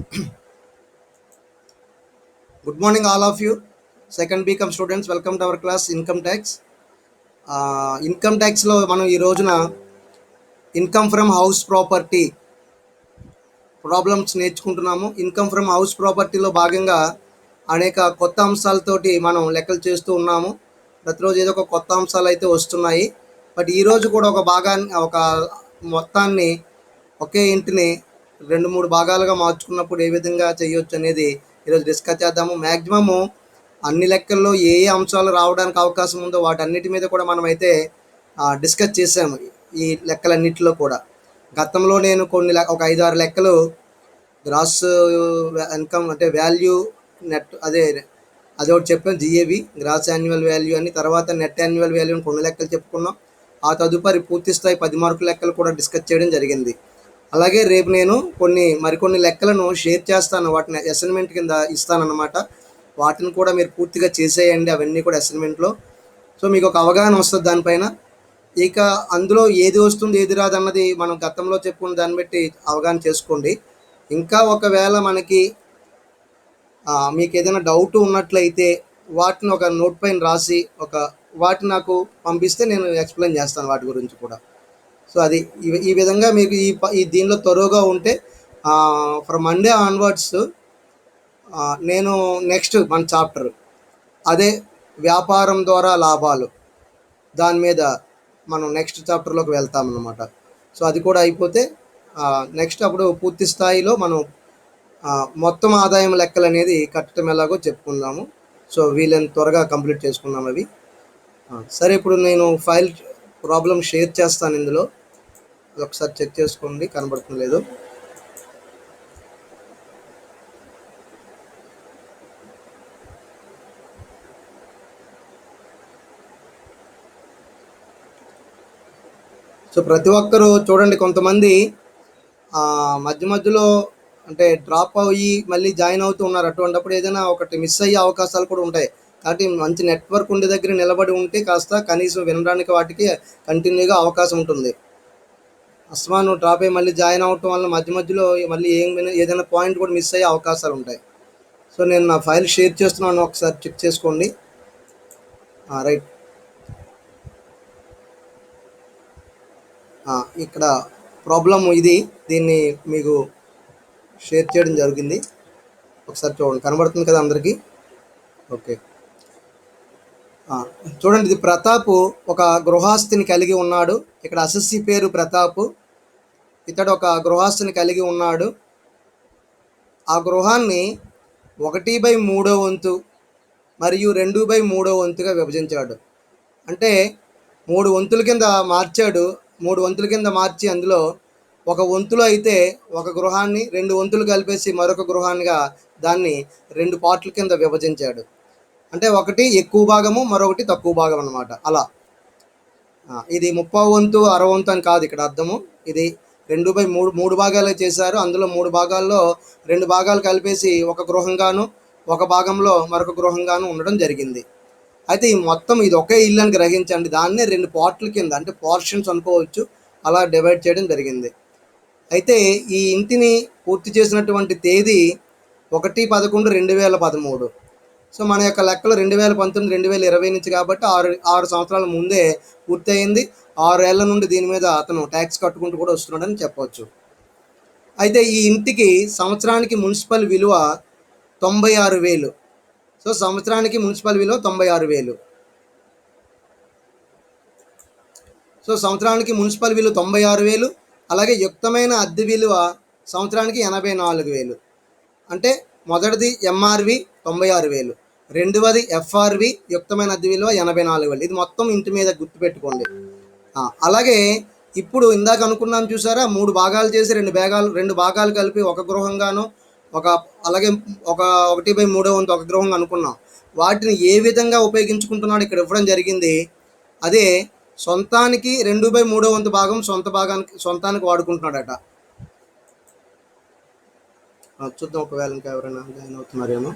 Good morning, all of you. Second BCom students, welcome to our class Income Tax. Income ట్యాక్స్లో మనం ఈ రోజున income from house property problems నేర్చుకుంటున్నాము. Income from house ప్రాపర్టీలో భాగంగా అనేక కొత్త అంశాలతోటి మనం లెక్కలు చేస్తూ ఉన్నాము. ప్రతిరోజు ఏదో ఒక కొత్త అంశాలు అయితే వస్తున్నాయి. బట్ ఈరోజు కూడా ఒక మొత్తాన్ని ఒకే ఇంటిని 2-3 భాగాలుగా మార్చుకున్నప్పుడు ఏ విధంగా చేయొచ్చు అనేది ఈరోజు డిస్కస్ చేద్దాము. మ్యాక్సిమము అన్ని లెక్కల్లో ఏ అంశాలు రావడానికి అవకాశం ఉందో వాటన్నిటి మీద కూడా మనమైతే డిస్కస్ చేసాము. ఈ లెక్కలన్నిటిలో కూడా గతంలో నేను ఒక 5-6 లెక్కలు గ్రాస్ ఇన్కమ్ అంటే వాల్యూ నెట్ అదొకటి చెప్పాను, జిఏవి గ్రాస్ యాన్యువల్ వాల్యూ అని. తర్వాత నెట్ యాన్యువల్ వాల్యూ అని కొన్ని లెక్కలు చెప్పుకున్నాం. ఆ తదుపరి పూర్తి స్థాయి 10 మార్కుల లెక్కలు కూడా డిస్కస్ చేయడం జరిగింది. అలాగే రేపు నేను మరికొన్ని లెక్కలను షేర్ చేస్తాను, వాటిని అసైన్మెంట్ కింద ఇస్తానన్నమాట. వాటిని కూడా మీరు పూర్తిగా చేసేయండి, అవన్నీ కూడా అసైన్మెంట్లో. సో మీకు ఒక అవగాహన వస్తుంది దానిపైన. ఇక అందులో ఏది వస్తుంది ఏది రాదు అన్నది మనం గతంలో చెప్పుకున్న దాన్ని బట్టి అవగాహన చేసుకోండి. ఇంకా ఒకవేళ మీకు ఏదైనా డౌట్ ఉన్నట్లయితే వాటిని ఒక నోట్ పైన రాసి వాటిని నాకు పంపిస్తే నేను ఎక్స్ప్లెయిన్ చేస్తాను వాటి గురించి కూడా. సో అది ఈ విధంగా మీకు దీనిలో త్వరగా ఉంటే ఫ్రమ్ మండే ఆన్వర్డ్స్ నేను నెక్స్ట్ మన చాప్టర్ అదే వ్యాపారం ద్వారా లాభాలు, దాని మీద మనం నెక్స్ట్ చాప్టర్లోకి వెళ్తామన్నమాట. సో అది కూడా అయిపోతే నెక్స్ట్ అప్పుడు పూర్తి స్థాయిలో మనం మొత్తం ఆదాయం లెక్కలు అనేది కట్టడం ఎలాగో చెప్పుకుందాము. సో వీళ్ళని త్వరగా కంప్లీట్ చేసుకుందాం అవి. సరే, ఇప్పుడు నేను ఫైల్ ప్రాబ్లం షేర్ చేస్తాను. ఇందులో ఒకసారి చెక్ చేసుకోండి, కనబడుతుంది లేదు. సో ప్రతి ఒక్కరూ చూడండి, కొంతమంది మధ్య మధ్యలో అంటే డ్రాప్ అయ్యి మళ్ళీ జాయిన్ అవుతూ ఉన్నారు. అటువంటిప్పుడు ఏదైనా ఒకటి మిస్ అయ్యే అవకాశాలు కూడా ఉంటాయి. కాబట్టి మంచి నెట్వర్క్ ఉండే దగ్గర నిలబడి ఉంటే కాస్త కనీసం వినడానికి వాటికి కంటిన్యూగా అవకాశం ఉంటుంది. అస్మాను డ్రాప్ అయ్యి మళ్ళీ జాయిన్ అవటం వల్ల మధ్య మధ్యలో మళ్ళీ ఏదైనా పాయింట్ కూడా మిస్ అయ్యే అవకాశాలు ఉంటాయి. సో నేను నా ఫైల్ షేర్ చేస్తున్నాను, ఒకసారి చెక్ చేసుకోండి. రైట్, ఇక్కడ ప్రాబ్లం దీన్ని మీకు షేర్ చేయడం జరిగింది. ఒకసారి చూడండి, కనబడుతుంది కదా అందరికీ? ఓకే, చూడండి. ఇది ప్రతాప్ ఒక గృహాస్తిని కలిగి ఉన్నాడు. ఇక్కడ అసెస్సి పేరు ప్రతాప్. ఇతడు ఒక గృహాస్తిని కలిగి ఉన్నాడు. ఆ గృహాన్ని 1/3 వంతు మరియు 2/3 వంతుగా విభజించాడు. అంటే 3 వంతుల కింద మార్చాడు. 3 వంతుల కింద మార్చి అందులో ఒక వంతులో అయితే ఒక గృహాన్ని 2 వంతులు కలిపేసి మరొక గృహాన్నిగా దాన్ని 2 పార్ట్ల కింద విభజించాడు. అంటే ఒకటి ఎక్కువ భాగము, మరొకటి తక్కువ భాగం అన్నమాట. అలా ఇది 30 వంతు 60 వంతు అని కాదు ఇక్కడ అర్థము. ఇది 2/3 భాగాలు చేశారు. అందులో 3 భాగాల్లో 2 భాగాలు కలిపేసి ఒక గృహంగాను, ఒక భాగంలో మరొక గృహంగాను ఉండడం జరిగింది. అయితే ఈ మొత్తం ఇది ఒకే ఇల్లు అని గ్రహించండి. దాన్నే 2 పార్ట్ల కింద అంటే పోర్షన్స్ అనుకోవచ్చు, అలా డివైడ్ చేయడం జరిగింది. అయితే ఈ ఇంటిని పూర్తి చేసినటువంటి తేదీ 1/11/2013. సో మన యొక్క లెక్కలు 2019-2020 నుంచి కాబట్టి 6 సంవత్సరాల ముందే పూర్తయింది. 6 ఏళ్ల నుండి దీని మీద అతను ట్యాక్స్ కట్టుకుంటూ కూడా వస్తున్నాడని చెప్పవచ్చు. అయితే ఈ ఇంటికి సంవత్సరానికి మున్సిపల్ విలువ 96,000. సో సంవత్సరానికి మున్సిపల్ విలువ 96,000. సో సంవత్సరానికి మున్సిపల్ విలువ 96,000. అలాగే యుక్తమైన అద్దె విలువ సంవత్సరానికి 84,000. అంటే మొదటిది ఎంఆర్వి 96,000, రెండవది ఎఫ్ఆర్వి యుక్తమైన అద్దె విలువ 84,000. ఇది మొత్తం ఇంటి మీద గుర్తుపెట్టుకోండి. అలాగే ఇప్పుడు ఇందాక అనుకున్నాం చూసారా, 3 భాగాలు చేసి 2 భాగాలు కలిపి ఒక గృహంగాను, అలాగే 1/3 వంతు ఒక గృహంగా అనుకున్నాం. వాటిని ఏ విధంగా ఉపయోగించుకుంటున్నాడు ఇక్కడ ఇవ్వడం జరిగింది. అదే సొంతానికి 2/3 వంతు భాగం సొంతానికి వాడుకుంటున్నాడట. చూద్దాం, ఒకవేళ ఇంకా ఎవరైనా జాయిన్ అవుతున్నారేమో.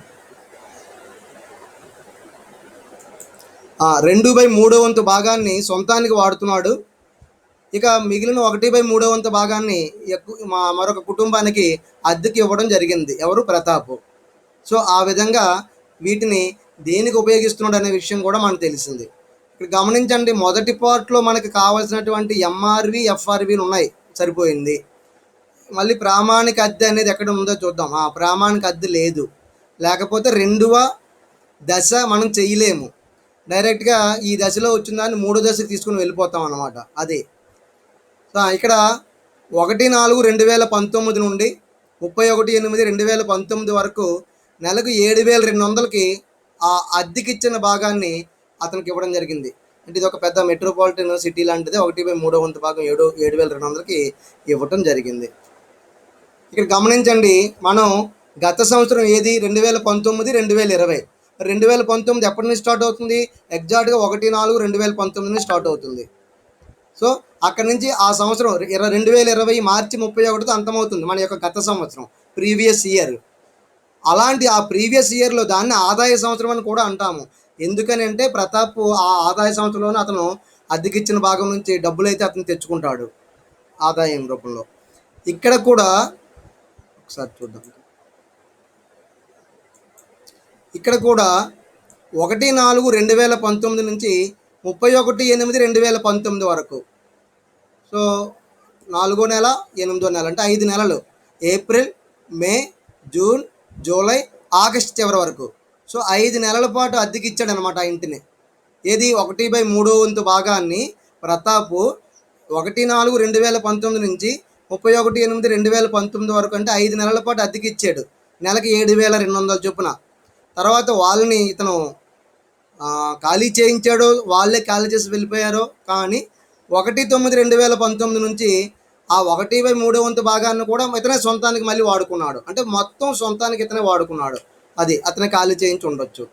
2/3 వంతు భాగాన్ని సొంతానికి వాడుతున్నాడు. ఇక మిగిలిన 1/3 వంతు భాగాన్ని మరొక కుటుంబానికి అద్దెకి ఇవ్వడం జరిగింది. ఎవరు? ప్రతాప్. సో ఆ విధంగా వీటిని దేనికి ఉపయోగిస్తున్నాడు అనే విషయం కూడా మనకు తెలిసింది. ఇక్కడ గమనించండి, మొదటి పార్ట్లో మనకు కావాల్సినటువంటి ఎంఆర్వి ఎఫ్ఆర్వీలు ఉన్నాయి, సరిపోయింది. మళ్ళీ ప్రామాణిక అద్దె అనేది ఎక్కడ ఉందో చూద్దాం. ప్రామాణిక అద్దె లేదు, లేకపోతే రెండవ దశ మనం చేయలేము. డైరెక్ట్గా ఈ దశలో వచ్చిన దాన్ని మూడో దశకి తీసుకుని వెళ్ళిపోతాం అన్నమాట. అదే ఇక్కడ 1/4/2019 నుండి 31/8/2019 వరకు నెలకు 7,200కి ఆ అద్దెకిచ్చిన భాగాన్ని అతనికి ఇవ్వడం జరిగింది. అంటే ఇది ఒక పెద్ద మెట్రోపాలిటన్ సిటీ లాంటిది. 1/3 వంతు భాగం 7,200కి ఇవ్వటం జరిగింది. ఇక్కడ గమనించండి, మనం గత సంవత్సరం ఏది? 2019, 2020. 2019 ఎప్పటి నుంచి స్టార్ట్ అవుతుంది? ఎగ్జాక్ట్గా 1/4/2019 నుంచి స్టార్ట్ అవుతుంది. సో అక్కడి నుంచి ఆ సంవత్సరం 2020 మార్చి 31తో అంతమవుతుంది మన యొక్క గత సంవత్సరం, ప్రీవియస్ ఇయర్. అలాంటి ఆ ప్రీవియస్ ఇయర్లో దాన్ని ఆదాయ సంవత్సరం అని కూడా అంటాము. ఎందుకని అంటే ప్రతాప్ ఆ ఆదాయ సంవత్సరంలోనే అతను అద్దెకిచ్చిన భాగం నుంచి డబ్బులు అయితే అతను తెచ్చుకుంటాడు ఆదాయం రూపంలో. ఇక్కడ కూడా ఒకసారి చూద్దాం. ఇక్కడ కూడా 1/4/2019 నుంచి 31/8/2019 వరకు. సో 4వ నెల 8వ నెల అంటే 5 నెలలు, ఏప్రిల్, మే, జూన్, జూలై, ఆగస్ట్ చివరి వరకు. సో 5 నెలల పాటు అద్దెకి ఇచ్చాడు అనమాట ఆ ఇంటిని. ఏది? 1/3 వంతు భాగాన్ని ప్రతాప్ 1/4/2019 నుంచి 31/8/2019 వరకు, అంటే 5 నెలల పాటు అద్దెకి ఇచ్చాడు. నెలకి 7,200 చొప్పున. తర్వాత వాళ్ళని ఇతను ఖాళీ చేయించాడో వాళ్ళే ఖాళీ చేసి వెళ్ళిపోయారో కానీ 1/9/2019 నుంచి ఆ 1/3 వంతు భాగాన్ని కూడా ఇతనే సొంతానికి మళ్ళీ వాడుకున్నాడు. అంటే మొత్తం సొంతానికి ఇతనే వాడుకున్నాడు. అది అతనే ఖాళీ చేయించి ఉండొచ్చు.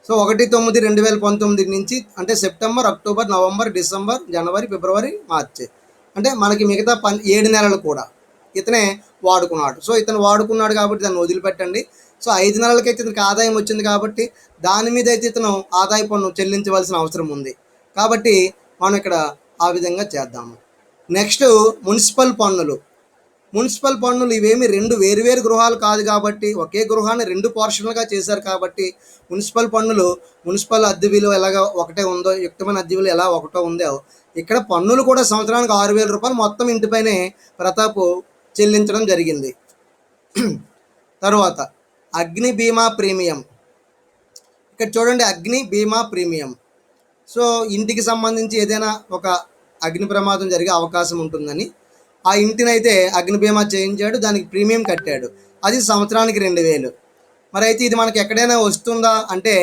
సో 1/9/2019 నుంచి అంటే సెప్టెంబర్, అక్టోబర్, నవంబర్, డిసెంబర్, జనవరి, ఫిబ్రవరి, మార్చి, అంటే మనకి మిగతా 7 నెలలు కూడా ఇతనే వాడుకున్నాడు. సో ఇతను వాడుకున్నాడు కాబట్టి దాన్ని వదిలిపెట్టండి. సో 5 నెలలకైతే ఇతనికి ఆదాయం వచ్చింది కాబట్టి దాని మీద అయితే ఇతను ఆదాయ పన్ను చెల్లించవలసిన అవసరం ఉంది. కాబట్టి మనం ఇక్కడ ఆ విధంగా చేద్దాము. నెక్స్ట్ మున్సిపల్ పన్నులు. మున్సిపల్ పన్నులు ఇవేమి 2 వేరువేరు గృహాలు కాదు కాబట్టి, ఒకే గృహాన్ని 2 పోర్షన్లుగా చేశారు కాబట్టి మున్సిపల్ పన్నులు, మున్సిపల్ అద్దె విలువ ఎలాగ ఒకటే ఉందో, యుక్తమైన అద్దె విలువ ఎలా ఒకటో ఉందో, ఇక్కడ పన్నులు కూడా సంవత్సరానికి 6,000 రూపాయలు మొత్తం ఇంటిపైనే ప్రతాప్ చెల్లించడం జరిగింది. తర్వాత అగ్ని బీమా ప్రీమియం. ఇక్కడ చూడండి, అగ్ని బీమా ప్రీమియం. సో ఇంటికి సంబంధించి ఏదైనా ఒక అగ్ని ప్రమాదం జరిగే అవకాశం ఉంటుందని ఆ ఇంటిని అయితే అగ్ని బీమా చేయించాడు, దానికి ప్రీమియం కట్టాడు. అది సంవత్సరానికి 2,000. మరి అయితే ఇది మనకి ఎక్కడైనా వస్తుందా అంటే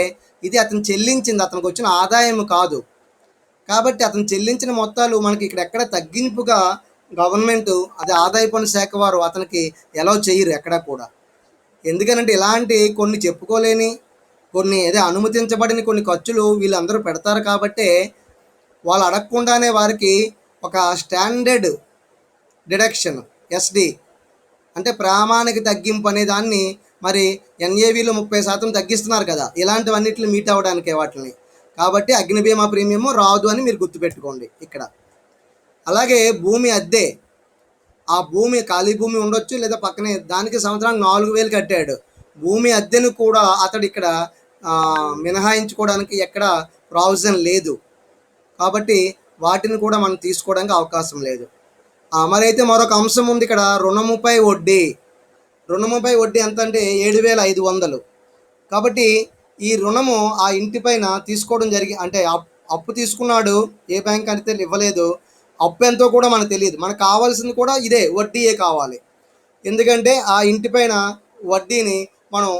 ఇది అతను చెల్లించింది, అతనికి వచ్చిన ఆదాయం కాదు. కాబట్టి అతను చెల్లించిన మొత్తాలు మనకి ఇక్కడ ఎక్కడ తగ్గింపుగా గవర్నమెంట్, అది ఆదాయ పన్ను శాఖ వారు అతనికి ఎలా చేయరు ఎక్కడా కూడా. ఎందుకనంటే ఇలాంటి కొన్ని చెప్పుకోలేని, కొన్ని అదే అనుమతించబడిన కొన్ని ఖర్చులు వీళ్ళందరూ పెడతారు కాబట్టే వాళ్ళు అడగకుండానే వారికి ఒక స్టాండర్డ్ డిడక్షన్, ఎస్డి అంటే ప్రామాణిక తగ్గింపు అనే దాన్ని మరి ఎన్ఏవిలో 30% తగ్గిస్తున్నారు కదా, ఇలాంటివన్నిటిని మీట్ అవ్వడానికే వాటిని. కాబట్టి అగ్ని బీమా ప్రీమియం రాదు అని మీరు గుర్తుపెట్టుకోండి ఇక్కడ. అలాగే భూమి అద్దె, ఆ భూమి ఖాళీ భూమి ఉండొచ్చు లేదా పక్కనే, దానికి సంవత్సరానికి 4,000 కట్టాడు. భూమి అద్దెను కూడా అతడు ఇక్కడ మినహాయించుకోవడానికి ఎక్కడ ప్రావిజన్ లేదు కాబట్టి వాటిని కూడా మనం తీసుకోవడానికి అవకాశం లేదు. మరి అయితే మరొక అంశం ఉంది ఇక్కడ, రుణముపై వడ్డీ. రుణముపై వడ్డీ ఎంత అంటే 7,500. కాబట్టి ఈ రుణము ఆ ఇంటిపైన తీసుకోవడం అంటే అప్పు తీసుకున్నాడు, ఏ బ్యాంక్ అయితే ఇవ్వలేదు, అప్పు ఎంతో కూడా మనకు తెలియదు. మనకు కావాల్సింది కూడా ఇదే, వడ్డీయే కావాలి. ఎందుకంటే ఆ ఇంటిపైన వడ్డీని మనం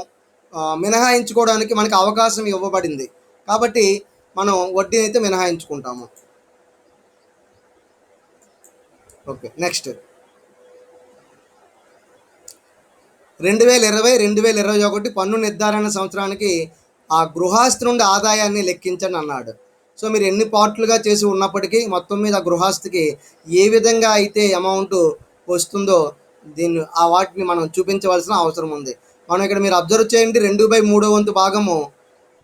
మినహాయించుకోవడానికి మనకు అవకాశం ఇవ్వబడింది కాబట్టి మనం వడ్డీని అయితే మినహాయించుకుంటాము. ఓకే, నెక్స్ట్ 2020-2021 పన్ను నిర్ధారణ సంవత్సరానికి ఆ గృహస్థు నుండి ఆదాయాన్ని లెక్కించండి అన్నాడు. సో మీరు ఎన్ని పార్ట్లుగా చేసి ఉన్నప్పటికీ మొత్తం మీద గృహస్థికి ఏ విధంగా అయితే అమౌంట్ వస్తుందో దీన్ని వాటిని మనం చూపించవలసిన అవసరం ఉంది. మనం ఇక్కడ మీరు అబ్జర్వ్ చేయండి, 2/3 వంతు భాగము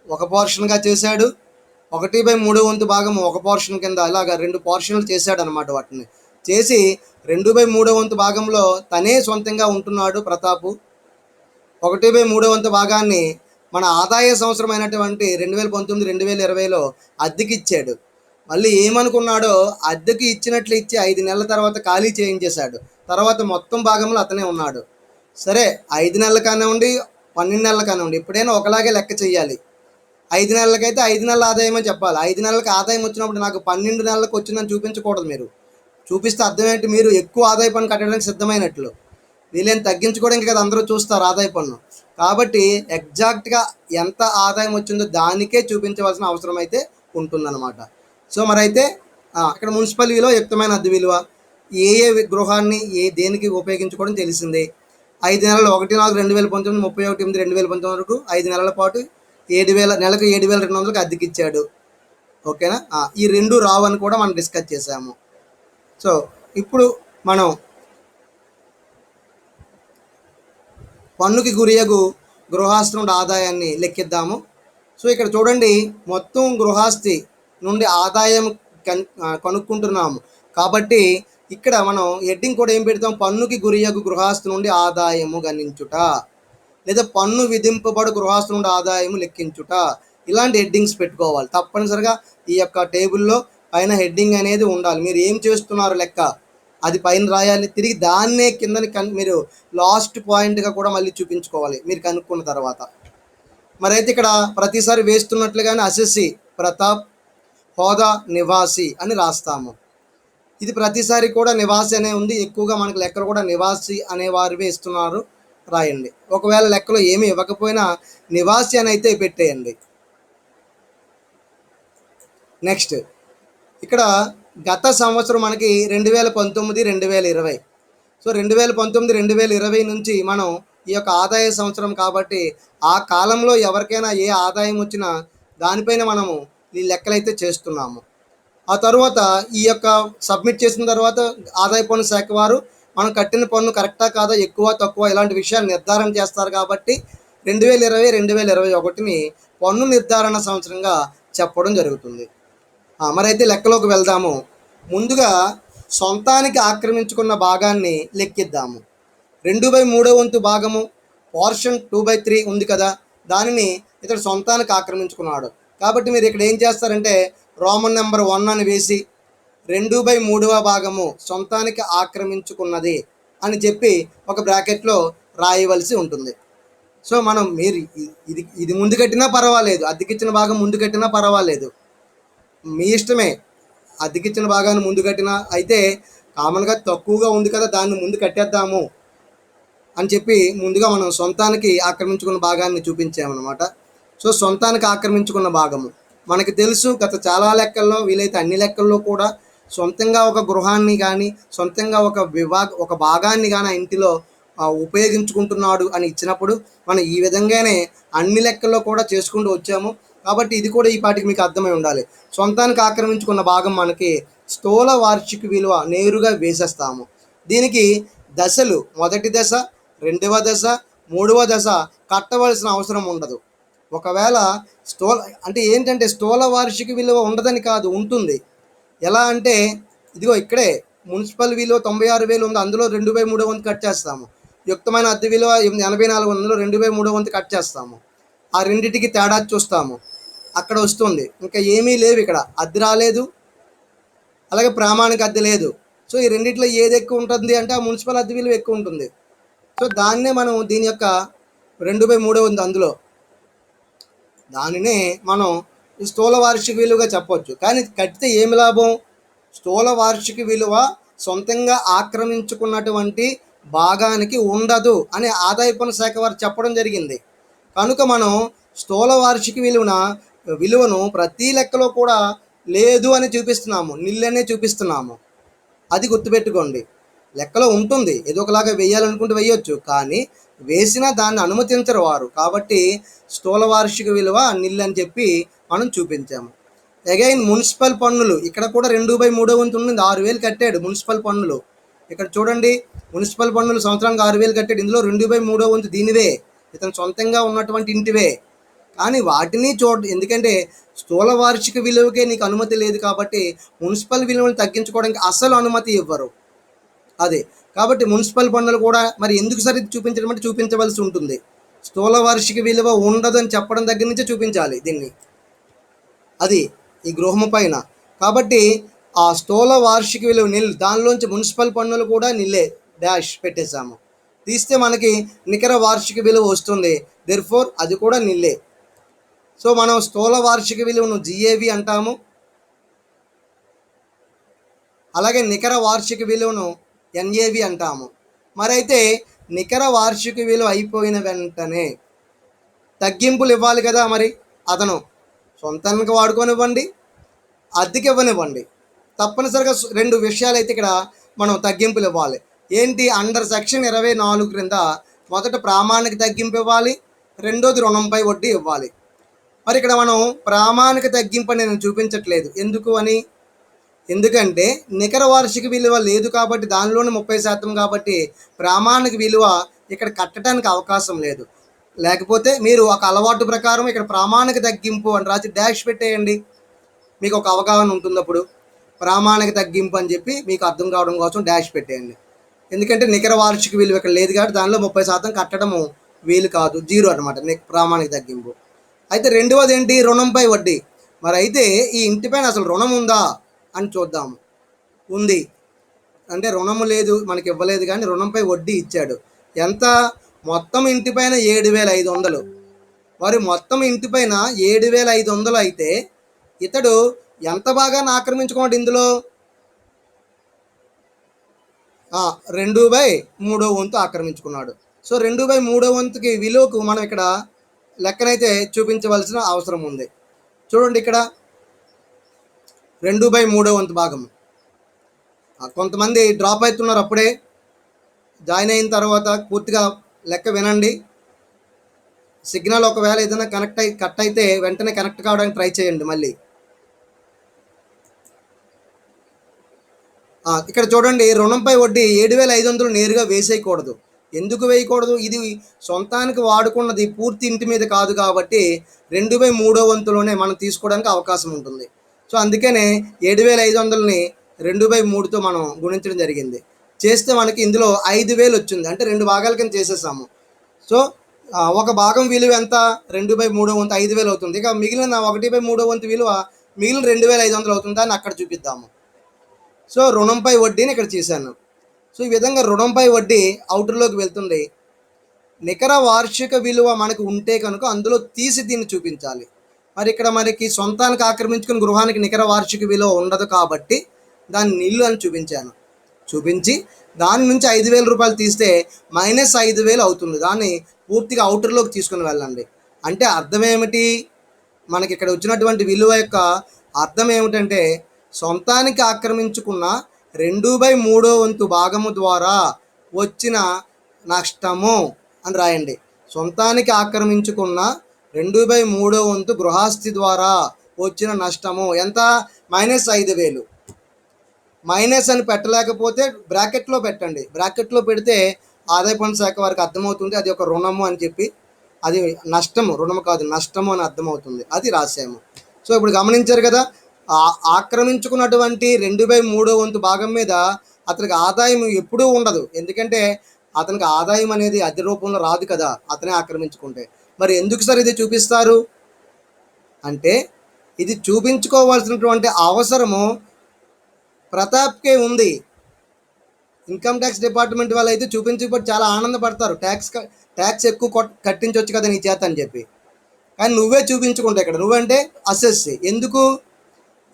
ఒక పోర్షన్గా చేశాడు, 1/3 వంతు భాగం ఒక పోర్షన్ కింద అలాగా 2 పోర్షన్లు చేశాడనమాట. వాటిని చేసి 2/3 వంతు భాగంలో తనే సొంతంగా ఉంటున్నాడు ప్రతాపు. 1/3 వంతు భాగాన్ని మన ఆదాయ సంవత్సరం అయినటువంటి 2019, 2020లో అద్దెకిచ్చాడు. మళ్ళీ ఏమనుకున్నాడో అద్దెకి ఇచ్చినట్లు ఇచ్చి 5 నెలల తర్వాత ఖాళీ చేయించేశాడు. తర్వాత మొత్తం భాగంలో అతనే ఉన్నాడు. సరే, 5 నెలలు కానివ్వండి, 12 నెలలు కానివ్వండి, ఎప్పుడైనా ఒకలాగే లెక్క చేయాలి. 5 నెలలకైతే 5 నెలల ఆదాయం అని చెప్పాలి. 5 నెలలకు ఆదాయం వచ్చినప్పుడు నాకు 12 నెలలకు వచ్చిందని చూపించకూడదు. మీరు చూపిస్తే అర్థం ఏంటి? మీరు ఎక్కువ ఆదాయ పన్ను కట్టడానికి సిద్ధమైనట్లు. వీళ్ళని తగ్గించుకోవడానికి కదా అందరూ చూస్తారు ఆదాయ పన్ను. కాబట్టి ఎగ్జాక్ట్గా ఎంత ఆదాయం వచ్చిందో దానికే చూపించవలసిన అవసరం అయితే ఉంటుందన్నమాట. సో మరైతే ఇక్కడ మున్సిపల్ విలువ, యుక్తమైన అద్దె విలువ, ఏ గృహాన్ని దేనికి ఉపయోగించుకోవడం తెలిసిందే. 5 నెలలు 1/4/2019, 31/8/2019 వరకు 5 నెలల పాటు 7,000 నెలకు 7,200కి అద్దెకిచ్చాడు. ఓకేనా? ఈ రెండు రావని కూడా మనం డిస్కస్ చేసాము. సో ఇప్పుడు మనం పన్నుకి గురియగు గృహాస్తి నుండి ఆదాయాన్ని లెక్కిద్దాము. సో ఇక్కడ చూడండి, మొత్తం గృహాస్తి నుండి ఆదాయం కనుక్కుంటున్నాము. కాబట్టి ఇక్కడ మనం హెడ్డింగ్ కూడా ఏం పెడతాం? పన్నుకి గురియగు గృహాస్తి నుండి ఆదాయము గణించుట, లేదా పన్ను విధింపబడు గృహాస్తి నుండి ఆదాయము లెక్కించుట, ఇలాంటి హెడ్డింగ్స్ పెట్టుకోవాలి. తప్పనిసరిగా ఈ యొక్క టేబుల్లో పైన హెడ్డింగ్ అనేది ఉండాలి. మీరు ఏం చేస్తున్నారు లెక్క అది పైన రాయాలి. తిరిగి దాన్నే కిందని మీరు లాస్ట్ పాయింట్గా కూడా మళ్ళీ చూపించుకోవాలి మీరు కనుక్కున్న తర్వాత. మరైతే ఇక్కడ ప్రతిసారి వేస్తున్నట్లుగానే అసెస్సి ప్రతాప్, హోదా నివాసి అని రాస్తాము. ఇది ప్రతిసారి కూడా నివాసి అనే ఉంది. ఎక్కువగా మనకు లెక్కలు కూడా నివాసి అనేవారు వేస్తున్నారు, రాయండి. ఒకవేళ లెక్కలో ఏమీ ఇవ్వకపోయినా నివాసి అని అయితే పెట్టేయండి. నెక్స్ట్ ఇక్కడ గత సంవత్సరం మనకి 2019, 2020. సో 2019, 2020 నుంచి మనం ఈ యొక్క ఆదాయ సంవత్సరం కాబట్టి ఆ కాలంలో ఎవరికైనా ఏ ఆదాయం వచ్చినా దానిపైన మనము ఈ లెక్కలైతే చేస్తున్నాము. ఆ తర్వాత ఈ యొక్క సబ్మిట్ చేసిన తర్వాత ఆదాయ పన్ను శాఖ వారు మనం కట్టిన పన్ను కరెక్టా కాదా, ఎక్కువ తక్కువ ఇలాంటి విషయాలు నిర్ధారణ చేస్తారు. కాబట్టి 2020, 2021ని పన్ను నిర్ధారణ సంవత్సరంగా చెప్పడం జరుగుతుంది. మరైతే లెక్కలోకి వెళ్దాము. ముందుగా సొంతానికి ఆక్రమించుకున్న భాగాన్ని లెక్కిద్దాము. 2/3 వంతు భాగము పోర్షన్ 2/3 ఉంది కదా, దానిని ఇతడు సొంతానికి ఆక్రమించుకున్నాడు. కాబట్టి మీరు ఇక్కడ ఏం చేస్తారంటే రోమన్ నెంబర్ 1 అని వేసి 2/3వ భాగము సొంతానికి ఆక్రమించుకున్నది అని చెప్పి ఒక బ్రాకెట్లో రాయవలసి ఉంటుంది. సో మీరు ఇది ముందు కట్టినా పర్వాలేదు, అద్దెకిచ్చిన భాగం ముందు కట్టినా పర్వాలేదు, మీ ఇష్టమే. అద్దెకిచ్చిన భాగాన్ని ముందు కట్టినా అయితే కామన్గా తక్కువగా ఉంది కదా దాన్ని ముందు కట్టేద్దాము అని చెప్పి ముందుగా మనం సొంతానికి ఆక్రమించుకున్న భాగాన్ని చూపించామన్నమాట. సో సొంతానికి ఆక్రమించుకున్న భాగము మనకి తెలుసు. గత చాలా లెక్కల్లో, వీలైతే అన్ని లెక్కల్లో కూడా సొంతంగా ఒక గృహాన్ని కానీ సొంతంగా ఒక భాగాన్ని కానీ ఇంటిలో ఉపయోగించుకుంటున్నాడు అని ఇచ్చినప్పుడు మనం ఈ విధంగానే అన్ని లెక్కల్లో కూడా చేసుకుంటూ వచ్చాము. కాబట్టి ఇది కూడా ఈ పాటికి మీకు అర్థమై ఉండాలి. సొంతానికి ఆక్రమించుకున్న భాగం మనకి స్థూల వార్షిక విలువ నేరుగా వేసేస్తాము. దీనికి దశలు, మొదటి దశ, రెండవ దశ, మూడవ దశ కట్టవలసిన అవసరం ఉండదు. ఒకవేళ అంటే ఏంటంటే స్థూల వార్షిక విలువ ఉండదని కాదు, ఉంటుంది. ఎలా అంటే ఇదిగో ఇక్కడే మున్సిపల్ విలువ 96,000 ఉంది, అందులో 2/3 వంతు కట్ చేస్తాము. యుక్తమైన అద్దె విలువ 84,000 అందులో 2/3 వంతు కట్ చేస్తాము. ఆ రెండింటికి తేడా చూస్తాము, అక్కడ వస్తుంది. ఇంకా ఏమీ లేవు, ఇక్కడ అద్దె రాలేదు, అలాగే ప్రామాణిక అద్దె లేదు. సో ఈ రెండిట్లో ఏది ఎక్కువ ఉంటుంది అంటే ఆ మున్సిపల్ అద్దె విలువ ఎక్కువ ఉంటుంది. సో దాన్నే మనం దీని యొక్క 2/3 ఉంది, అందులో దానినే మనం స్థూల వార్షిక విలువగా చెప్పవచ్చు. కానీ కట్టితే ఏమి లాభం? స్థూల వార్షిక విలువ సొంతంగా ఆక్రమించుకున్నటువంటి భాగానికి ఉండదు అని ఆదాయ పన్ను శాఖ వారు చెప్పడం జరిగింది. కనుక మనం స్థూల వార్షిక విలువను ప్రతి లెక్కలో కూడా లేదు అని చూపిస్తున్నాము, నిల్లనే చూపిస్తున్నాము. అది గుర్తుపెట్టుకోండి. లెక్కలో ఉంటుంది, ఏదో ఒకలాగా వేయాలనుకుంటే వేయొచ్చు, కానీ వేసినా దాన్ని అనుమతించరు వారు. కాబట్టి స్థూల వార్షిక విలువ నిల్ అని చెప్పి మనం చూపించాము. అగైన్ మున్సిపల్ పన్నులు, ఇక్కడ కూడా 2/3 వంతు ఉంది, 6,000 కట్టాడు మున్సిపల్ పన్నులు. ఇక్కడ చూడండి, మున్సిపల్ పన్నులు సంవత్సరానికి 6,000 కట్టాడు. ఇందులో 2/3 వంతు దీనివే, ఇతను సొంతంగా ఉన్నటువంటి ఇంటివే. కానీ వాటిని ఎందుకంటే స్థూల వార్షిక విలువకే నీకు అనుమతి లేదు కాబట్టి మున్సిపల్ విలువను తగ్గించుకోవడానికి అసలు అనుమతి ఇవ్వరు. అదే కాబట్టి మున్సిపల్ పన్నులు కూడా మరి ఎందుకు సరి చూపించడం అంటే చూపించవలసి ఉంటుంది. స్థూల వార్షిక విలువ ఉండదని చెప్పడం దగ్గర నుంచే చూపించాలి దీన్ని. అది ఈ గృహము పైన. కాబట్టి ఆ స్థూల వార్షిక విలువ నిల్, దానిలోంచి మున్సిపల్ పన్నులు కూడా నిల్లే, డాష్ పెట్టేశాము. తీస్తే మనకి నికర వార్షిక విలువ వస్తుంది. దెర్ఫోర్ అది కూడా నిల్లే. సో మనం స్థూల వార్షిక విలువను జిఏవి అంటాము, అలాగే నికర వార్షిక విలువను ఎన్ఏవి అంటాము. మరైతే నికర వార్షిక విలువ అయిపోయిన వెంటనే తగ్గింపులు ఇవ్వాలి కదా. మరి అతను సొంతానికి వాడుకోనివ్వండి, అద్దెకి ఇవ్వనివ్వండి, తప్పనిసరిగా రెండు విషయాలు అయితే ఇక్కడ మనం తగ్గింపులు ఇవ్వాలి. ఏంటి? అండర్ సెక్షన్ 24 క్రింద మొదట ప్రామాణిక తగ్గింపు ఇవ్వాలి, రెండోది రుణంపై వడ్డీ ఇవ్వాలి. మరి ఇక్కడ మనం ప్రామాణిక తగ్గింపు నేను చూపించట్లేదు. ఎందుకు అని? ఎందుకంటే నికర వార్షిక విలువ లేదు కాబట్టి, దానిలోనే 30% కాబట్టి ప్రామాణిక విలువ ఇక్కడ కట్టడానికి అవకాశం లేదు. లేకపోతే మీరు ఒక అలవాటు ప్రకారం ఇక్కడ ప్రామాణిక తగ్గింపు అని రాసి డాష్ పెట్టేయండి, మీకు ఒక అవగాహన ఉంటుంది. అప్పుడు ప్రామాణిక తగ్గింపు అని చెప్పి మీకు అర్థం కావడం కోసం డాష్ పెట్టేయండి. ఎందుకంటే నికర వార్షిక విలువ ఇక్కడ లేదు కాబట్టి దానిలో 30% కట్టడము వీలు కాదు, జీరో అనమాట ప్రామాణిక తగ్గింపు. అయితే రెండవది ఏంటి? రుణంపై వడ్డీ. మరి అయితే ఈ ఇంటిపైన అసలు రుణం ఉందా అని చూద్దాము. ఉంది. అంటే రుణము లేదు, మనకి ఇవ్వలేదు, కానీ రుణంపై వడ్డీ ఇచ్చాడు. ఎంత? మొత్తం ఇంటిపైన 7,500. మరి మొత్తం ఇంటిపైన 7,500 అయితే ఇతడు ఎంత భాగాన్ని ఆక్రమించుకోండి ఇందులో? 2/3 వంతు ఆక్రమించుకున్నాడు. సో 2/3 వంతుకి విలువకు మనం ఇక్కడ లెక్కనైతే చూపించవలసిన అవసరం ఉంది. చూడండి ఇక్కడ 2/3 వంతు భాగం. కొంతమంది డ్రాప్ అవుతున్నారు, అప్పుడే జాయిన్ అయిన తర్వాత పూర్తిగా లెక్క వినండి. సిగ్నల్ ఒకవేళ ఏదైనా కట్ అయితే వెంటనే కనెక్ట్ కావడానికి ట్రై చేయండి మళ్ళీ. ఇక్కడ చూడండి, రుణంపై వడ్డీ 7,500 నేరుగా వేసేయకూడదు. ఎందుకు వేయకూడదు? ఇది సొంతానికి వాడుకున్నది పూర్తి ఇంటి మీద కాదు కాబట్టి 2/3 వంతులోనే మనం తీసుకోవడానికి అవకాశం ఉంటుంది. సో అందుకనే 7,500ని 2/3తో మనం గుణించడం జరిగింది. చేస్తే మనకి ఇందులో 5,000 వచ్చింది. అంటే 2 భాగాల కింద చేసేసాము. సో ఒక భాగం విలువ ఎంత? 2/3 వంతు 5,000 అవుతుంది. ఇక మిగిలిన 1/3 వంతు విలువ మిగిలిన 2,500 అవుతుంది అని అక్కడ చూపిద్దాము. సో రుణంపై వడ్డీని ఇక్కడ చేశాను. సో ఈ విధంగా రుణంపై వడ్డీ అవుటర్లోకి వెళ్తుంది. నికర వార్షిక విలువ మనకు ఉంటే కనుక అందులో తీసి దీన్ని చూపించాలి. మరి ఇక్కడ మనకి సొంతానికి ఆక్రమించుకుని గృహానికి నికర వార్షిక విలువ ఉండదు కాబట్టి దాన్ని నిల్లు అని చూపించి దాని నుంచి 5,000 రూపాయలు తీస్తే -5,000 అవుతుంది. దాన్ని పూర్తిగా అవుటర్లోకి తీసుకుని వెళ్ళండి. అంటే అర్థం ఏమిటి? మనకి ఇక్కడ వచ్చినటువంటి విలువ యొక్క అర్థం ఏమిటంటే సొంతానికి ఆక్రమించుకున్న 2/3 వంతు భాగము ద్వారా వచ్చిన నష్టము అని రాయండి. సొంతానికి ఆక్రమించుకున్న 2/3 వంతు గృహస్థి ద్వారా వచ్చిన నష్టము ఎంత? -5,000. మైనస్ అని పెట్టలేకపోతే బ్రాకెట్లో పెట్టండి. బ్రాకెట్లో పెడితే ఆదాయ పన్ను శాఖ వారికి అర్థమవుతుంది అది ఒక రుణము అని చెప్పి. అది నష్టము, రుణము కాదు, నష్టము అని అర్థమవుతుంది. అది రాసాము. సో ఇప్పుడు గమనించారు కదా, ఆక్రమించుకున్నటువంటి 2/3 వంతు భాగం మీద అతనికి ఆదాయం ఎప్పుడూ ఉండదు. ఎందుకంటే అతనికి ఆదాయం అనేది అద్దె రూపంలో రాదు కదా అతనే ఆక్రమించుకుంటే. మరి ఎందుకు సార్ ఇది చూపిస్తారు అంటే, ఇది చూపించుకోవాల్సినటువంటి అవసరము ప్రతాప్కే ఉంది. ఇన్కమ్ ట్యాక్స్ డిపార్ట్మెంట్ వాళ్ళు అయితే చూపించకపోతే చాలా ఆనందపడతారు. ట్యాక్స్ ఎక్కువ కట్టించవచ్చు కదా నీ చేత అని చెప్పి. కానీ నువ్వే చూపించుకుంటావు ఇక్కడ. నువ్వంటే అసెస్సి. ఎందుకు?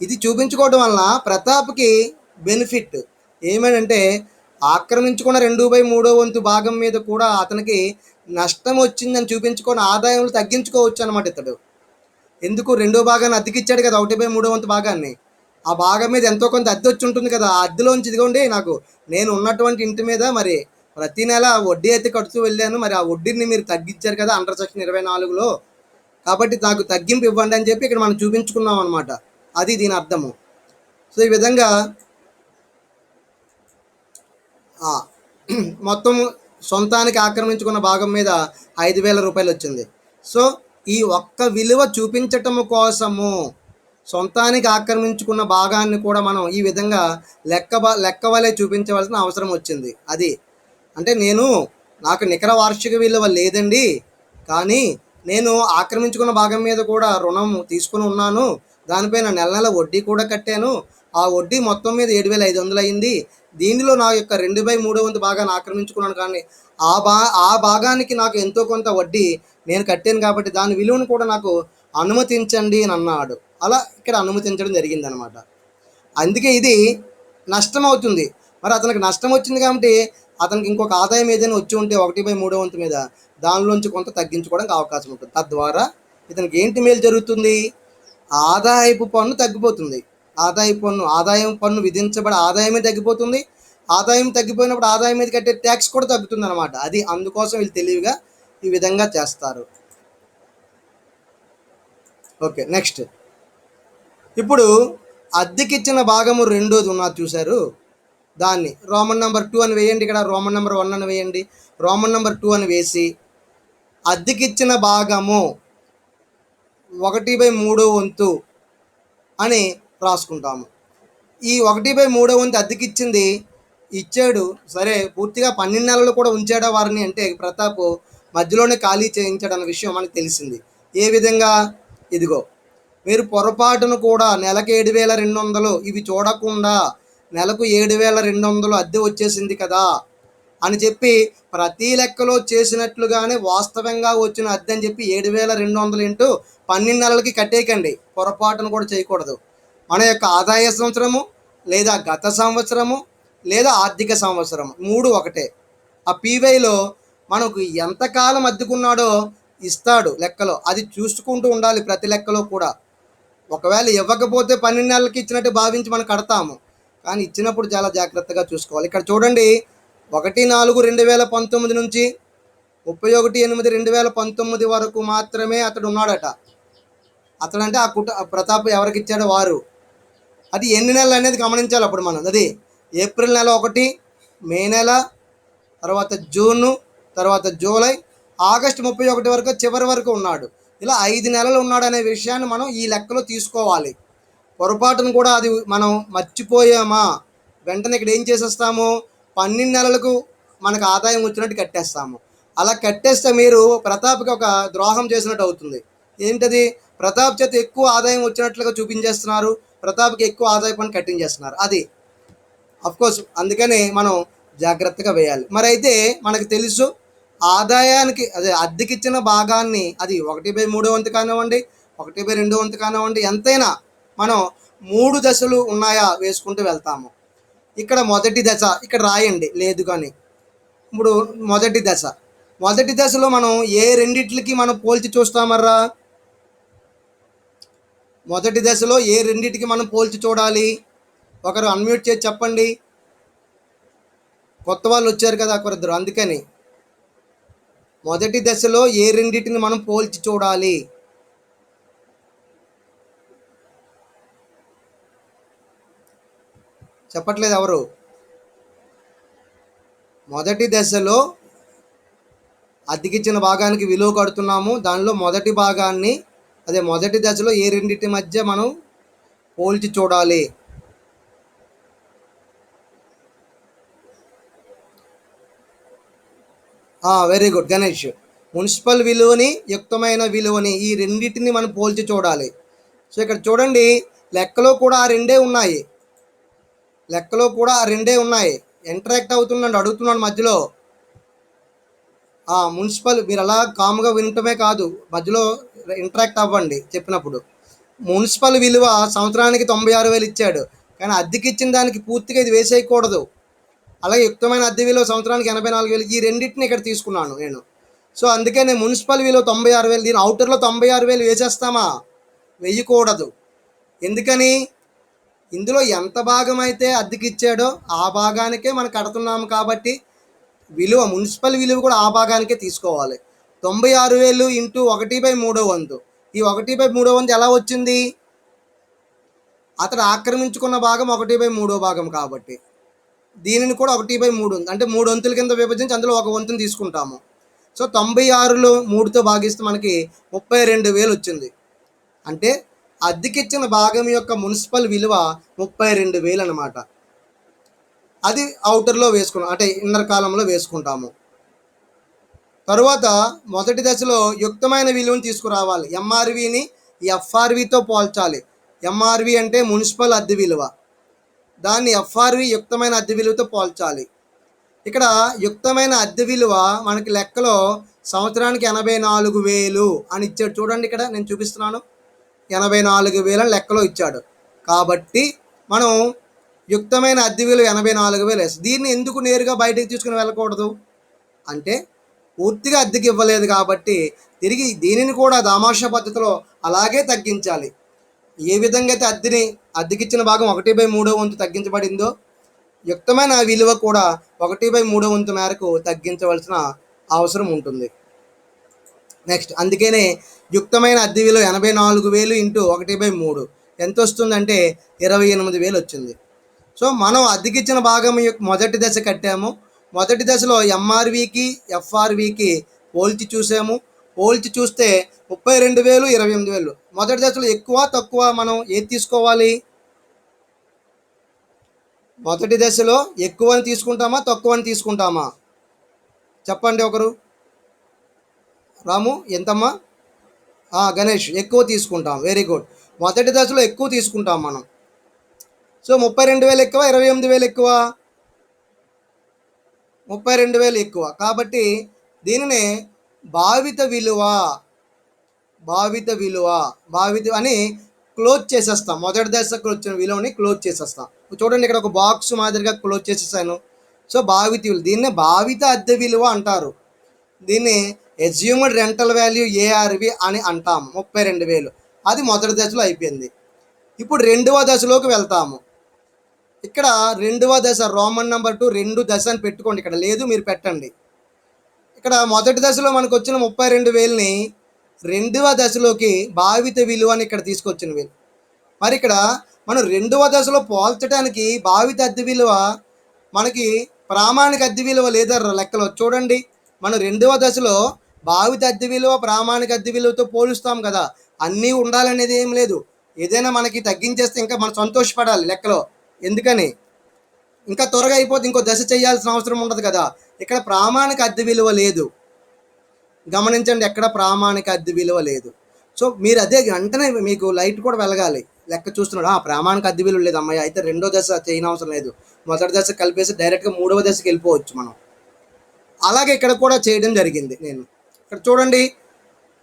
ఇది చూపించుకోవడం వలన ప్రతాప్కి బెనిఫిట్ ఏమనంటే ఆక్రమించుకున్న 2/3 వంతు భాగం మీద కూడా అతనికి నష్టం వచ్చిందని చూపించుకొని ఆదాయం తగ్గించుకోవచ్చు అనమాట ఇతడు. ఎందుకు? రెండో భాగాన్ని అద్దెకిచ్చాడు కదా, 1/3 వంతు భాగాన్ని. ఆ భాగం మీద ఎంతో కొంత అద్దె వచ్చి ఉంటుంది కదా. ఆ అద్దెలోంచి ఇదిగోండి నాకు నేను ఉన్నటువంటి ఇంటి మీద మరి ప్రతి నెల వడ్డీ అయితే కడుతూ వెళ్ళాను. మరి ఆ వడ్డీని మీరు తగ్గించారు కదా అండర్ సెక్షన్ 24లో, కాబట్టి నాకు తగ్గింపు ఇవ్వండి అని చెప్పి ఇక్కడ మనం చూపించుకున్నాం అనమాట. అది దీని అర్థము. సో ఈ విధంగా మొత్తం సొంతానికి ఆక్రమించుకున్న భాగం మీద 5,000 రూపాయలు వచ్చింది. సో ఈ ఒక్క విలువ చూపించటము కోసము సొంతానికి ఆక్రమించుకున్న భాగాన్ని కూడా మనం ఈ విధంగా లెక్క వలె చూపించవలసిన అవసరం వచ్చింది. అది అంటే నాకు నికర వార్షిక విలువ లేదండి, కానీ నేను ఆక్రమించుకున్న భాగం మీద కూడా రుణం తీసుకుని ఉన్నాను, దానిపైన నెల నెల వడ్డీ కూడా కట్టాను, ఆ వడ్డీ మొత్తం మీద 7,500 అయింది, దీనిలో నా యొక్క 2/3 భాగాన్ని ఆక్రమించుకున్నాను, కానీ ఆ భాగానికి నాకు ఎంతో కొంత వడ్డీ నేను కట్టాను కాబట్టి దాని విలువను కూడా నాకు అనుమతించండి అని అన్నాడు. అలా ఇక్కడ అనుమతించడం జరిగిందనమాట. అందుకే ఇది నష్టం అవుతుంది. మరి అతనికి నష్టం వచ్చింది కాబట్టి అతనికి ఇంకొక ఆదాయం ఏదైనా వచ్చి ఉంటే 1/3 మీద దానిలోంచి కొంత తగ్గించుకోవడానికి అవకాశం ఉంటుంది. తద్వారా ఇతనికి ఏంటి మేలు జరుగుతుంది? ఆదాయపు పన్ను తగ్గిపోతుంది. ఆదాయం పన్ను విధించబడి ఆదాయమే తగ్గిపోతుంది. ఆదాయం తగ్గిపోయినప్పుడు ఆదాయం మీద కట్టే ట్యాక్స్ కూడా తగ్గుతుంది అనమాట. అది అందుకోసం వీళ్ళు తెలివిగా ఈ విధంగా చేస్తారు. Okay, next. ఇప్పుడు అద్దెకిచ్చిన భాగము రెండోది ఉన్నది చూశారు, దాన్ని రోమన్ నెంబర్ 2 అని వేయండి. ఇక్కడ రోమన్ నెంబర్ 1 అని వేయండి. రోమన్ నెంబర్ 2 అని వేసి అద్దెకిచ్చిన భాగము 1/3 అని రాసుకుంటాము. ఈ 1/3 అద్దెకిచ్చింది ఇచ్చాడు, సరే పూర్తిగా 12 నెలలు కూడా ఉంచాడా వారిని అంటే ప్రతాప్ మధ్యలోనే ఖాళీ చేయించాడు అన్న విషయం మనకు తెలిసింది. ఏ విధంగా? ఇదిగో, మీరు పొరపాటును కూడా నెలకు 7,200 ఇవి చూడకుండా నెలకు 7,200 అద్దె వచ్చేసింది కదా అని చెప్పి ప్రతి లెక్కలో చేసినట్లుగానే వాస్తవంగా వచ్చిన అద్దె అని చెప్పి 7,200 ఇంటూ 12 నెలలకి కట్టేయకండి. పొరపాటును కూడా చేయకూడదు. మన యొక్క ఆదాయ సంవత్సరము లేదా గత సంవత్సరము లేదా ఆర్థిక సంవత్సరం 3 ఒకటే. ఆ పీవైలో మనకు ఎంతకాలం అద్దెకున్నాడో ఇస్తాడు లెక్కలో, అది చూసుకుంటూ ఉండాలి ప్రతి లెక్కలో కూడా. ఒకవేళ ఇవ్వకపోతే 12 నెలలకి ఇచ్చినట్టు భావించి మనం కడతాము, కానీ ఇచ్చినప్పుడు చాలా జాగ్రత్తగా చూసుకోవాలి. ఇక్కడ చూడండి, 1/4/2019 నుంచి 31/8/2019 వరకు మాత్రమే అతడు ఉన్నాడట. అతడంటే ప్రతాప్ ఎవరికి ఇచ్చాడో వారు. అది ఎన్ని నెలలు అనేది గమనించాలి అప్పుడు మనం. అది ఏప్రిల్ నెల 1, మే నెల, తర్వాత జూను, తర్వాత జూలై, ఆగస్టు 31 వరకు చివరి వరకు ఉన్నాడు. ఇలా 5 నెలలు ఉన్నాడు అనే విషయాన్ని మనం ఈ లెక్కలో తీసుకోవాలి. పొరపాటును కూడా అది మనం మర్చిపోయామా వెంటనే ఇక్కడ ఏం చేసేస్తాము, 12 నెలలకు మనకు ఆదాయం వచ్చినట్టు కట్టేస్తాము. అలా కట్టేస్తే మీరు ప్రతాప్కి ఒక ద్రోహం చేసినట్టు అవుతుంది. ఏంటది? ప్రతాప్ చేత ఎక్కువ ఆదాయం వచ్చినట్లుగా చూపించేస్తున్నారు, ప్రతాప్కి ఎక్కువ ఆదాయ పన్ను కట్టించేస్తున్నారు. అది అఫ్కోర్స్ అందుకని మనం జాగ్రత్తగా వేయాలి. మరి అయితే మనకు తెలుసు, ఆదాయానికి అదే అద్దెకిచ్చిన భాగాన్ని అది 1/3 కానివ్వండి, 1/2 కానివ్వండి, ఎంతైనా మనం 3 దశలు ఉన్నాయా వేసుకుంటూ వెళ్తాము. ఇక్కడ మొదటి దశ ఇక్కడ రాయండి, లేదు కానీ ఇప్పుడు మొదటి దశలో మనం ఏ రెండిట్లకి మనం పోల్చి చూస్తామర్రా? మొదటి దశలో ఏ రెండిటికి మనం పోల్చి చూడాలి? ఒకరు అన్మ్యూట్ చేసి చెప్పండి. కొత్త వాళ్ళు వచ్చారు కదా ఒకరిద్దరు, అందుకని మొదటి దశలో ఏ రెండింటిని మనం పోల్చి చూడాలి? చెప్పట్లేదు ఎవరు. మొదటి దశలో అద్దెకిచ్చిన భాగానికి విలువ కడుతున్నాము, దానిలో మొదటి భాగాన్ని మొదటి దశలో ఏ రెండింటి మధ్య మనం పోల్చి చూడాలి? Very good Ganesh. మున్సిపల్ విలువని, యుక్తమైన విలువని, ఈ రెండింటిని మనం పోల్చి చూడాలి. సో ఇక్కడ చూడండి, లెక్కలో కూడా ఆ రెండే ఉన్నాయి. ఇంటరాక్ట్ అవుతుందండి, అడుగుతున్నాను మధ్యలో. మున్సిపల్ మీరు అలా కామ్గా వినటమే కాదు, మధ్యలో ఇంటరాక్ట్ అవ్వండి చెప్పినప్పుడు. మున్సిపల్ విలువ సంవత్సరానికి 96,000 ఇచ్చాడు, కానీ అద్దెకి ఇచ్చిన దానికి పూర్తిగా ఇది వేసేయకూడదు. అలాగే యుక్తమైన అద్దె విలువ సంవత్సరానికి 84,000, ఈ రెండింటిని ఇక్కడ తీసుకున్నాను నేను. సో అందుకే నేను మున్సిపల్ విలువ 96,000, దీని అవుటర్లో 96,000 వేసేస్తామా? వేయకూడదు. ఎందుకని? ఇందులో ఎంత భాగం అయితే అద్దెకి ఇచ్చాడో ఆ భాగానికే మనం కడుతున్నాము కాబట్టి మున్సిపల్ విలువ కూడా ఆ భాగానికే తీసుకోవాలి. 96,000 ఇంటూ 1/3, ఈ 1/3 ఎలా వచ్చింది? అతడు ఆక్రమించుకున్న భాగం 1/3 భాగం కాబట్టి దీనిని కూడా 1/3 అంటే 3 వంతుల కింద విభజించి అందులో 1 వంతుని తీసుకుంటాము. సో 96లో 3తో భాగిస్తే మనకి 32,000 వచ్చింది. అంటే అద్దెకిచ్చిన భాగం యొక్క మున్సిపల్ విలువ 32,000 అనమాట. అది అవుటర్లో వేసుకున్నాం, అంటే ఇన్నర్ కాలంలో వేసుకుంటాము. తరువాత మొదటి దశలో యుక్తమైన విలువను తీసుకురావాలి. ఎంఆర్విని ఎఫ్ఆర్వితో పోల్చాలి. ఎంఆర్వి అంటే మున్సిపల్ అద్దె విలువ, దాన్ని ఎఫ్ఆర్వి యుక్తమైన అద్దె విలువతో పోల్చాలి. ఇక్కడ యుక్తమైన అద్దె విలువ మనకి లెక్కలో సంవత్సరానికి 84,000 అని ఇచ్చాడు. చూడండి, ఇక్కడ నేను చూపిస్తున్నాను, 84,000 లెక్కలో ఇచ్చాడు. కాబట్టి మనం యుక్తమైన అద్దె విలువ 84,000 వేసి దీన్ని ఎందుకు నేరుగా బయటకు తీసుకుని వెళ్ళకూడదు అంటే, పూర్తిగా అద్దెకి ఇవ్వలేదు కాబట్టి తిరిగి దీనిని కూడా దామాషా పద్ధతిలో అలాగే తగ్గించాలి. ఏ విధంగా అయితే అద్దెకిచ్చిన భాగం 1/3 వంతు తగ్గించబడిందో, యుక్తమైన విలువ కూడా 1/3 వంతు మేరకు తగ్గించవలసిన అవసరం ఉంటుంది. నెక్స్ట్, అందుకనే యుక్తమైన అద్దె విలువ 84,000 ఇంటూ 1/3 ఎంత వస్తుందంటే 28,000 వచ్చింది. సో మనం అద్దెకిచ్చిన భాగం మొదటి దశ కట్టాము. మొదటి దశలో ఎంఆర్వికి ఎఫ్ఆర్వికి పోల్చి చూసాము. పోల్చి చూస్తే 32,000, 28,000. మొదటి దశలో ఎక్కువ తక్కువ మనం ఏది తీసుకోవాలి? మొదటి దశలో ఎక్కువని తీసుకుంటామా తక్కువని తీసుకుంటామా? చెప్పండి ఒకరు. రాము, ఎంతమ్మా? గణేష్, ఎక్కువ తీసుకుంటాం. Very good. మొదటి దశలో ఎక్కువ తీసుకుంటాం మనం. సో 32,000 ఎక్కువ, 28,000 ఎక్కువ? 32,000 ఎక్కువ. కాబట్టి దీనినే భావిత విలువ అని క్లోజ్ చేసేస్తాం. మొదటి దశకు వచ్చిన విలువని క్లోజ్ చేసేస్తాం. చూడండి, ఇక్కడ ఒక బాక్స్ మాదిరిగా క్లోజ్ చేసేసాను. సో భావిత విలువ, దీన్నే భావిత అద్దె విలువ అంటారు. దీన్ని అస్యూమ్డ్ రెంటల్ వాల్యూ ఏఆర్వి అని అంటాం. 32,000 అది మొదటి దశలో అయిపోయింది. ఇప్పుడు రెండవ దశలోకి వెళ్తాము. ఇక్కడ రెండవ దశ రోమన్ నెంబర్ 2 2 దశ అని పెట్టుకోండి. ఇక్కడ లేదు, మీరు పెట్టండి. ఇక్కడ మొదటి దశలో మనకు వచ్చిన 32,000ని రెండవ దశలోకి భావిత విలువ అని ఇక్కడ తీసుకొచ్చిన వీళ్ళు. మరి ఇక్కడ మనం రెండవ దశలో పోల్చడానికి భావిత అద్దె విలువ మనకి ప్రామాణిక అద్దె విలువ లేదా లెక్కలో చూడండి. మనం రెండవ దశలో భావిత అద్దె విలువ ప్రామాణిక అద్దె విలువతో పోలుస్తాం కదా. అన్నీ ఉండాలనేది ఏం లేదు. ఏదైనా మనకి తగ్గించేస్తే ఇంకా మనం సంతోషపడాలి లెక్కలో. ఎందుకని? ఇంకా త్వరగా అయిపోతే ఇంకో దశ చేయాల్సిన అవసరం ఉండదు కదా. ఇక్కడ ప్రామాణిక అద్దె విలువ లేదు. గమనించండి, ఎక్కడ ప్రామాణిక అద్దె విలువ లేదు. సో మీరు అదే వెంటనే మీకు లైట్ కూడా వెలగాలి. లెక్క చూస్తున్నాడు, ప్రామాణిక అద్దె విలువ లేదు అమ్మాయి, అయితే రెండో దశ చేయని అవసరం లేదు, మొదటి దశ కలిపేసి డైరెక్ట్గా మూడవ దశకి వెళ్ళిపోవచ్చు మనం. అలాగే ఇక్కడ కూడా చేయడం జరిగింది. నేను ఇక్కడ చూడండి,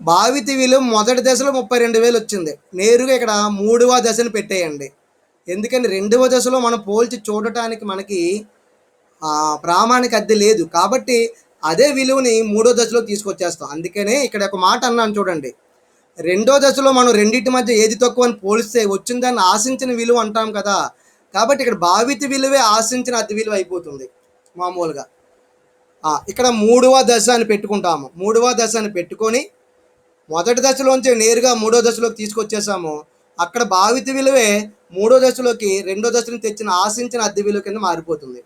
భావిత విలువ మొదటి దశలో 32,000 వచ్చింది. నేరుగా ఇక్కడ మూడవ దశను పెట్టేయండి. ఎందుకని రెండవ దశలో మనం పోల్చి చూడటానికి మనకి ప్రామాణిక అద్దె లేదు కాబట్టి అదే విలువని మూడో దశలో తీసుకొచ్చేస్తాం. అందుకనే ఇక్కడ ఒక మాట అన్నాను చూడండి, రెండో దశలో మనం రెండింటి మధ్య ఏది తక్కువ అని పోలిస్తే వచ్చిన దాన్ని ఆశించిన విలువ అంటాం కదా. కాబట్టి ఇక్కడ భావిత విలువే ఆశించిన అద్దె విలువ అయిపోతుంది మామూలుగా. ఇక్కడ మూడవ దశ అని పెట్టుకుంటాము. మూడవ దశ అని పెట్టుకొని మొదటి దశలోంచి నేరుగా మూడో దశలోకి తీసుకొచ్చేసాము. అక్కడ భావిత విలువే మూడో దశలోకి రెండో దశను తెచ్చిన ఆశించిన అద్దె విలువ కింద మారిపోతుంది.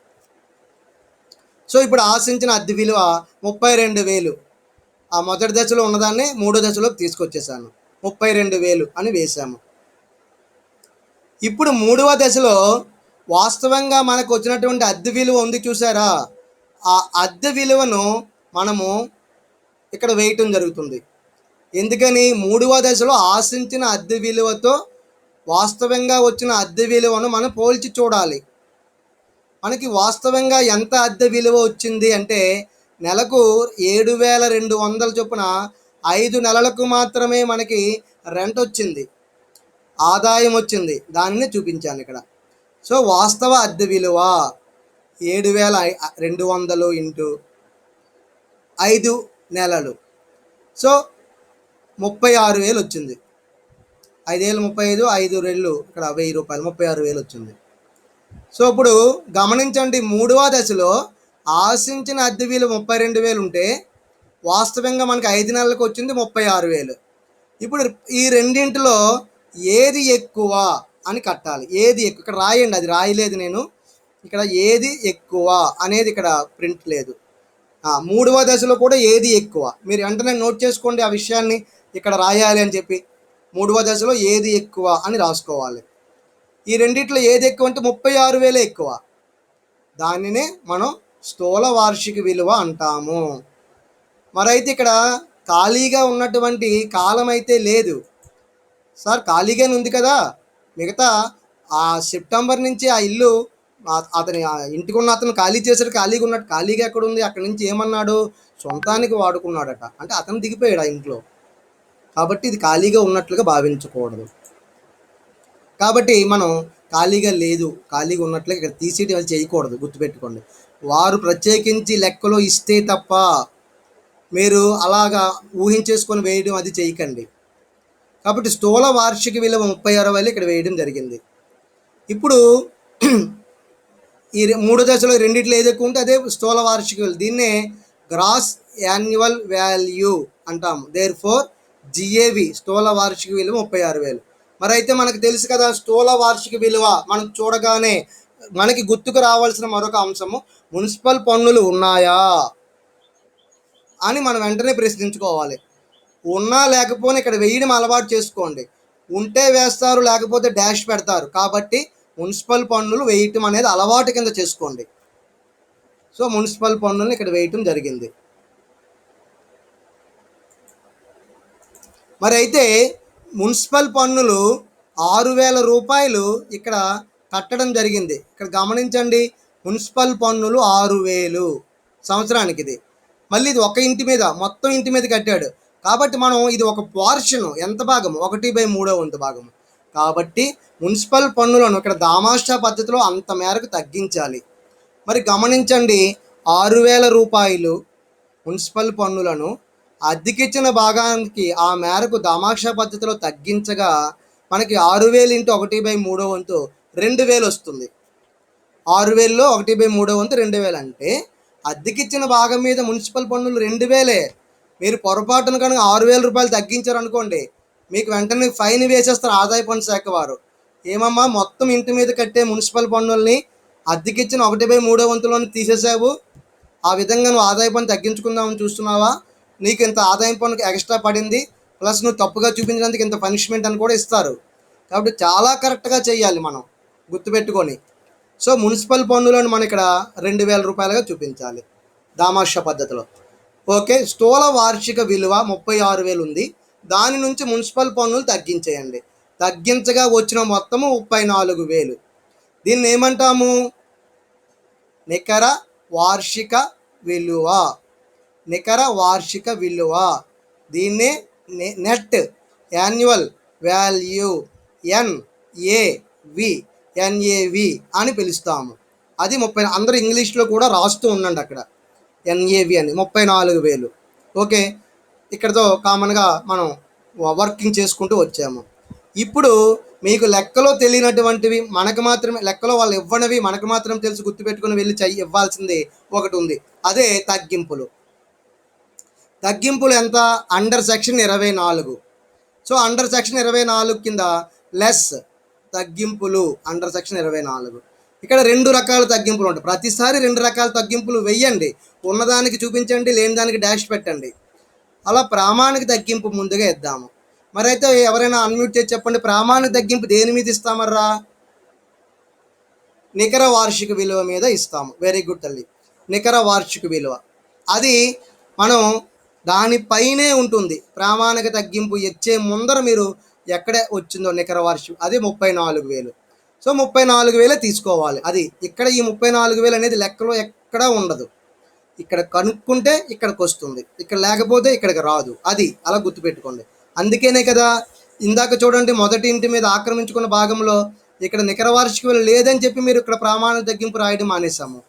సో ఇప్పుడు ఆశించిన అద్దె విలువ 32,000. ఆ మొదటి దశలో ఉన్నదాన్ని మూడో దశలోకి తీసుకొచ్చేసాను, 32,000 అని వేసాము. ఇప్పుడు మూడవ దశలో వాస్తవంగా మనకు వచ్చినటువంటి అద్దె విలువ ఉంది చూసారా, ఆ అద్దె విలువను మనము ఇక్కడ వేయటం జరుగుతుంది. ఎందుకని? మూడవ దశలో ఆశించిన అద్దె విలువతో వాస్తవంగా వచ్చిన అద్దె విలువను మనం పోల్చి చూడాలి. మనకి వాస్తవంగా ఎంత అద్దె విలువ వచ్చింది అంటే నెలకు 7,200 చొప్పున 5 నెలలకు మాత్రమే మనకి రెంట్ వచ్చింది, ఆదాయం వచ్చింది. దానిని చూపించాను ఇక్కడ. సో వాస్తవ అద్దె విలువ 7,200 ఇంటూ 5 నెలలు, సో 36,000 వచ్చింది. 5,35, 5 రెళ్ళు ఇక్కడ 1,000 రూపాయలు, 36,000 వచ్చింది. సో ఇప్పుడు గమనించండి, మూడవ దశలో ఆశించిన అద్దె విలువ 32,000 ఉంటే వాస్తవంగా మనకి 5 నెలలకు వచ్చింది 36,000. ఇప్పుడు ఈ రెండింటిలో ఏది ఎక్కువ అని కట్టాలి. ఏది ఎక్కువ ఇక్కడ రాయండి, అది రాయలేదు నేను ఇక్కడ. ఏది ఎక్కువ అనేది ఇక్కడ ప్రింట్ లేదు. మూడవ దశలో కూడా ఏది ఎక్కువ, మీరు వెంటనే నోట్ చేసుకోండి ఆ విషయాన్ని, ఇక్కడ రాయాలి అని చెప్పి. మూడవ దశలో ఏది ఎక్కువ అని రాసుకోవాలి. ఈ రెండిట్లో ఏది ఎక్కువ అంటే 36,000 ఎక్కువ. దానినే మనం స్థూల వార్షిక విలువ అంటాము. మరైతే ఇక్కడ ఖాళీగా ఉన్నటువంటి కాలం అయితే లేదు సార్, ఖాళీగానే ఉంది కదా. మిగతా ఆ సెప్టెంబర్ నుంచి ఆ ఇల్లు అతని ఇంటికి ఉన్న అతను ఖాళీ చేశాడు, ఖాళీగా ఉన్నట్టు. ఖాళీగా ఎక్కడ ఉంది? అక్కడి నుంచి ఏమన్నాడు? సొంతానికి వాడుకున్నాడట. అంటే అతను దిగిపోయాడు ఆ ఇంట్లో. కాబట్టి ఇది ఖాళీగా ఉన్నట్లుగా భావించకూడదు. కాబట్టి మనం ఖాళీగా లేదు, ఖాళీగా ఉన్నట్లుగా ఇక్కడ తీసేయడం అది చేయకూడదు, గుర్తుపెట్టుకోండి. వారు ప్రత్యేకించి లెక్కలో ఇస్తే తప్ప మీరు అలాగా ఊహించేసుకొని వేయడం అది చేయకండి. కాబట్టి స్థూల వార్షిక విలువ 36,000 ఇక్కడ వేయడం జరిగింది. ఇప్పుడు ఈ మూడో దశలో రెండిట్లో ఏది ఎక్కువ ఉంటే అదే స్థూల వార్షిక విలువ. దీన్నే గ్రాస్ యాన్యువల్ వాల్యూ అంటాము. దేర్ ఫోర్ జిఏవి స్థూల వార్షిక విలువ 36,000. మరి అయితే మనకు తెలుసు కదా, స్థూల వార్షిక విలువ మనం చూడగానే మనకి గుర్తుకు రావాల్సిన మరొక అంశము, మున్సిపల్ పన్నులు ఉన్నాయా అని మనం వెంటనే ప్రశ్నించుకోవాలి. ఉన్నా లేకపోయినా ఇక్కడ వేయడం అలవాటు చేసుకోండి. ఉంటే వేస్తారు, లేకపోతే డాష్ పెడతారు. కాబట్టి మున్సిపల్ పన్నులు వేయటం అనేది అలవాటు కింద చేసుకోండి. సో మున్సిపల్ పన్నులను ఇక్కడ వేయటం జరిగింది. మరి అయితే మున్సిపల్ పన్నులు 6,000 రూపాయలు ఇక్కడ కట్టడం జరిగింది. ఇక్కడ గమనించండి, మున్సిపల్ పన్నులు 6,000 సంవత్సరానికి. ఇది మళ్ళీ ఇది ఒక ఇంటి మీద, మొత్తం ఇంటి మీద కట్టాడు. కాబట్టి మనం ఇది ఒక పోర్షన్, ఎంత భాగము? 1/3 భాగము. కాబట్టి మున్సిపల్ పన్నులను ఇక్కడ దామాషా పద్ధతిలో అంత మేరకు తగ్గించాలి. మరి గమనించండి, 6,000 రూపాయలు మున్సిపల్ పన్నులను అద్దెకిచ్చిన భాగానికి ఆ మేరకు దామాషా పద్ధతిలో తగ్గించగా మనకి 6,000 ఇంటూ 1/3 2,000 వస్తుంది. 6,000లో 1/3 2,000 అంటే అద్దెకిచ్చిన భాగం మీద మున్సిపల్ పన్నులు 2,000. మీరు పొరపాటున కనుక 6,000 రూపాయలు తగ్గించారనుకోండి, మీకు వెంటనే ఫైన్ వేసేస్తారు ఆదాయ పన్ను శాఖ వారు. ఏమమ్మా, మొత్తం ఇంటి మీద కట్టే మున్సిపల్ పన్నుల్ని అద్దెకిచ్చిన 1/3 తీసేసావు, ఆ విధంగా నువ్వు ఆదాయ పన్ను తగ్గించుకుందామని చూస్తున్నావా? నీకు ఇంత ఆదాయం పన్నుకి ఎక్స్ట్రా పడింది, ప్లస్ నువ్వు తప్పుగా చూపించినందుకు ఇంత పనిష్మెంట్ అని కూడా ఇస్తారు. కాబట్టి చాలా కరెక్ట్గా చేయాలి మనం, గుర్తుపెట్టుకొని. సో మున్సిపల్ పన్నులను మనం ఇక్కడ 2,000 రూపాయలుగా చూపించాలి దామాషా పద్ధతిలో. ఓకే, స్థూల వార్షిక విలువ 36,000 ఉంది. దాని నుంచి మున్సిపల్ పన్నులు తగ్గించేయండి. తగ్గించగా వచ్చిన మొత్తము 34,000. దీన్ని ఏమంటాము? నికర వార్షిక విలువ. నికర వార్షిక విలువ. దీన్నే నెట్ యాన్యువల్ వాల్యూ, ఎన్ఏవి అని పిలుస్తాము. అది 30. అందరూ ఇంగ్లీష్లో కూడా రాస్తూ ఉండండి అక్కడ, ఎన్ఏవి అని. 34,000. ఓకే, ఇక్కడతో కామన్గా మనం వర్కింగ్ చేసుకుంటూ వచ్చాము. ఇప్పుడు మీకు లెక్కలో తెలియనటువంటివి మనకు మాత్రమే, లెక్కలో వాళ్ళు ఇవ్వనివి మనకు మాత్రం తెలిసి గుర్తుపెట్టుకుని వెళ్ళి ఇవ్వాల్సింది ఒకటి ఉంది, అదే తగ్గింపులు. తగ్గింపులు ఎంత? Under section 24. So under section 24 కింద లెస్ తగ్గింపులు, అండర్ సెక్షన్ 24. ఇక్కడ 2 రకాల తగ్గింపులు ఉంటాయి. ప్రతిసారి 2 రకాల తగ్గింపులు వెయ్యండి. ఉన్నదానికి చూపించండి, లేని దానికి డాష్ పెట్టండి. అలా ప్రామాణిక తగ్గింపు ముందుగా ఇద్దాము. మరి అయితే ఎవరైనా అన్మ్యూట్ చేసి చెప్పండి, ప్రామాణిక తగ్గింపు దేని మీద ఇస్తామర్రా? నికర వార్షిక విలువ మీద ఇస్తాము. వెరీ గుడ్ తల్లి. నికర వార్షిక విలువ అది మనం దానిపైనే ఉంటుంది. ప్రామాణిక తగ్గింపు ఇచ్చే ముందర మీరు ఎక్కడే వచ్చిందో నికర వార్షిక, అది 34,000. సో 34,000 తీసుకోవాలి. అది ఇక్కడ ఈ 34,000 అనేది లెక్కలో ఎక్కడా ఉండదు. ఇక్కడ కనుక్కుంటే ఇక్కడికి వస్తుంది, ఇక్కడ లేకపోతే ఇక్కడికి రాదు. అది అలా గుర్తుపెట్టుకోండి. అందుకేనే కదా ఇందాక చూడండి, మొదటి ఇంటి మీద ఆక్రమించుకున్న భాగంలో ఇక్కడ నికర వార్షిక విలువ లేదని చెప్పి మీరు ఇక్కడ ప్రామాణిక తగ్గింపు రాయడం మానేసాము.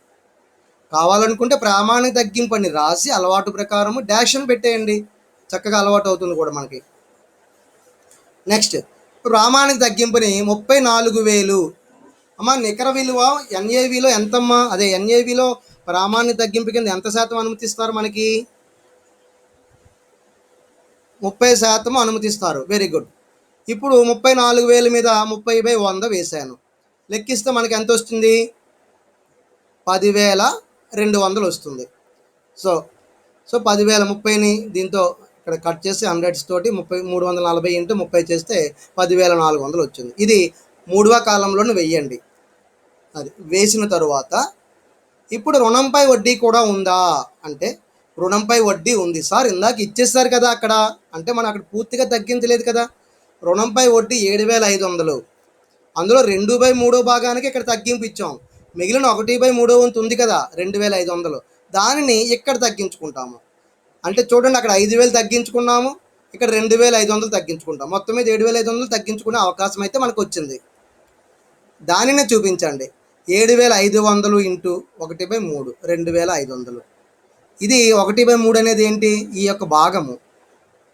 కావాలనుకుంటే ప్రామాణిక తగ్గింపు అని రాసి అలవాటు ప్రకారము డాష్ని పెట్టేయండి, చక్కగా అలవాటు అవుతుంది కూడా మనకి. నెక్స్ట్ ప్రామాణిక తగ్గింపుని 34,000. అమ్మ నికర విలువ ఎన్ఏవిలో ఎంతమ్మా? అదే ఎన్ఏవిలో ప్రామాణిక తగ్గింపు కింద ఎంత శాతం అనుమతిస్తారు? మనకి 30% అనుమతిస్తారు. Very good. ఇప్పుడు 34,000 మీద 30/100 వేశాను. లెక్కిస్తే మనకి ఎంత వస్తుంది? 10,200 వస్తుంది. సో సో 10,000 30ని దీంతో ఇక్కడ కట్ చేసి హండ్రెడ్స్ తోటి 340 ఇంటూ 30 చేస్తే 10,400 వచ్చింది. ఇది మూడవ కాలంలోనే వెయ్యండి. అది వేసిన తరువాత ఇప్పుడు రుణంపై వడ్డీ కూడా ఉందా అంటే రుణంపై వడ్డీ ఉంది సార్, ఇందాక ఇచ్చేస్తారు కదా అక్కడ అంటే మనం అక్కడ పూర్తిగా తగ్గించలేదు కదా. రుణంపై వడ్డీ 7,500, అందులో 2/3 భాగానికి ఇక్కడ తగ్గింపు ఇచ్చాం. మిగిలిన 1/3 వంతు ఉంది కదా 2,500, దానిని ఇక్కడ తగ్గించుకుంటాము. అంటే చూడండి, అక్కడ 5,000 తగ్గించుకున్నాము, ఇక్కడ 2,500 తగ్గించుకుంటాం. మొత్తం మీద 7,500 తగ్గించుకునే అవకాశం అయితే మనకు వచ్చింది. దానినే చూపించండి. 7,500 ఇంటూ 1/3 2,500. ఇది 1/3 అనేది ఏంటి, ఈ యొక్క భాగము.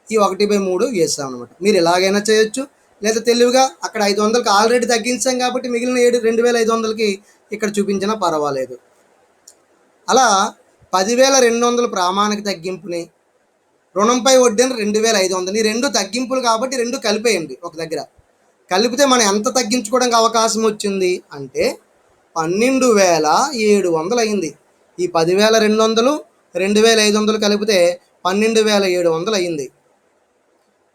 ఈ 1/3 వేసాం అనమాట. మీరు ఎలాగైనా చేయొచ్చు, లేదా తెలివిగా అక్కడ 500కి ఆల్రెడీ తగ్గించాం కాబట్టి మిగిలిన 2,500కి ఇక్కడ చూపించినా పర్వాలేదు. అలా 10,200 ప్రామాణిక తగ్గింపుని, రుణంపై వడ్డీని 2,500, ఈ రెండు తగ్గింపులు కాబట్టి రెండు కలిపేయండి ఒక దగ్గర. కలిపితే మనం ఎంత తగ్గించుకోవడానికి అవకాశం వచ్చింది అంటే 12,700 అయింది. ఈ 10,200 2,500 కలిపితే 12,700 అయింది.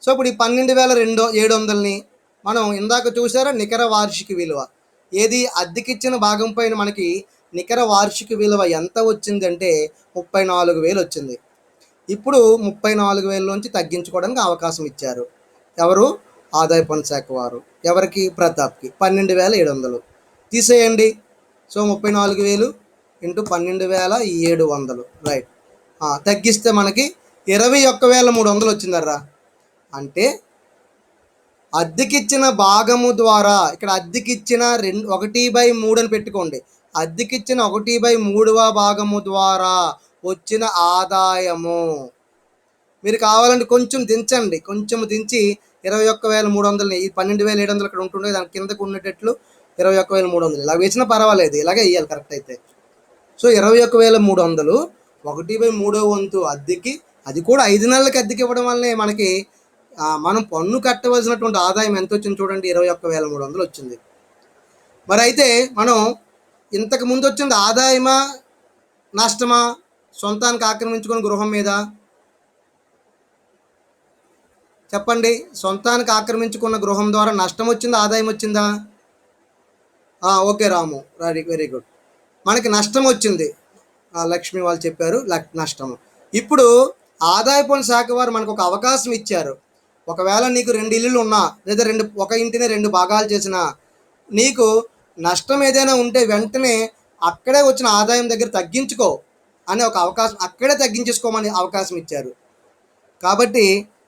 సో ఇప్పుడు ఈ 12,700ని మనం ఇందాక చూసారా నికర వార్షిక విలువ ఏది, అద్దెకిచ్చిన భాగం పైన మనకి నికర వార్షిక విలువ ఎంత వచ్చిందంటే 34,000 వచ్చింది. ఇప్పుడు 34,000లోంచి తగ్గించుకోవడానికి అవకాశం ఇచ్చారు ఎవరు, ఆదాయ పన్ను శాఖ వారు. ఎవరికి, ప్రతాప్కి 12,700 తీసేయండి. So 34,000 into 12,700 right. తగ్గిస్తే మనకి 21,300 వచ్చిందర్రా. అంటే అద్దెకిచ్చిన భాగము ద్వారా, ఇక్కడ అద్దెకిచ్చిన 1/3 అని పెట్టుకోండి, అద్దెకిచ్చిన 1/3వ భాగము ద్వారా వచ్చిన ఆదాయము. మీరు కావాలంటే కొంచెం దించండి, కొంచెం దించి 21,300ని ఈ 12,700 ఇక్కడ ఉంటుండే దాని కిందకు ఉండేటట్లు 21,300 ఇలా వేసినా పర్వాలేదు, ఇలాగే వేయాలి కరెక్ట్ అయితే. సో 21,300 1/3 వంతు అద్దెకి, అది కూడా 5 నెలలకి అద్దెకి ఇవ్వడం వల్లనే మనకి మనం పన్ను కట్టవలసినటువంటి ఆదాయం ఎంత వచ్చింది చూడండి, 21,300 వచ్చింది. మరి అయితే మనం ఇంతకు ముందు వచ్చింది ఆదాయమా నష్టమా, సొంతానికి ఆక్రమించుకుని గృహం మీద చెప్పండి. సొంతానికి ఆక్రమించుకున్న గృహం ద్వారా నష్టం వచ్చిందా ఆదాయం వచ్చిందా? ఓకే రాము, వెరీ గుడ్. మనకి నష్టం వచ్చింది, లక్ష్మి వాళ్ళు చెప్పారు నష్టము. ఇప్పుడు ఆదాయ పన్ను శాఖ వారు మనకు ఒక అవకాశం ఇచ్చారు. ఒకవేళ నీకు 2 ఇల్లులు ఉన్నా, లేదా ఒక ఇంటిని 2 భాగాలు చేసినా, నీకు నష్టం ఏదైనా ఉంటే వెంటనే అక్కడే వచ్చిన ఆదాయం దగ్గర తగ్గించుకో అనే ఒక అవకాశం, అక్కడే తగ్గించేసుకోమని అవకాశం ఇచ్చారు. కాబట్టి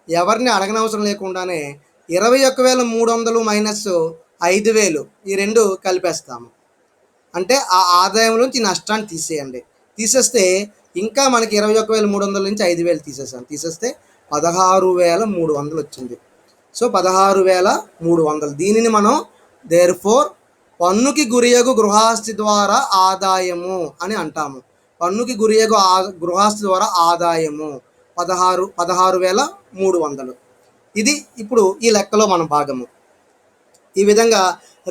ఎవరిని అడగనవసరం లేకుండానే 21,300 మైనస్ 5,000 ఈ రెండు కలిపేస్తాము. అంటే ఆ ఆదాయం నుంచి నష్టాన్ని తీసేయండి. తీసేస్తే ఇంకా మనకి 21,300 నుంచి 5,000 తీసేస్తే 16,300 వచ్చింది. సో 16,300 దీనిని మనం దేర్ఫోర్ పన్నుకి గురియగు గృహాస్తి ద్వారా ఆదాయము అని అంటాము. పన్నుకి గురియగు గృహాస్తి ద్వారా ఆదాయము 16,300. ఇది ఇప్పుడు ఈ లెక్కలో మన భాగము. ఈ విధంగా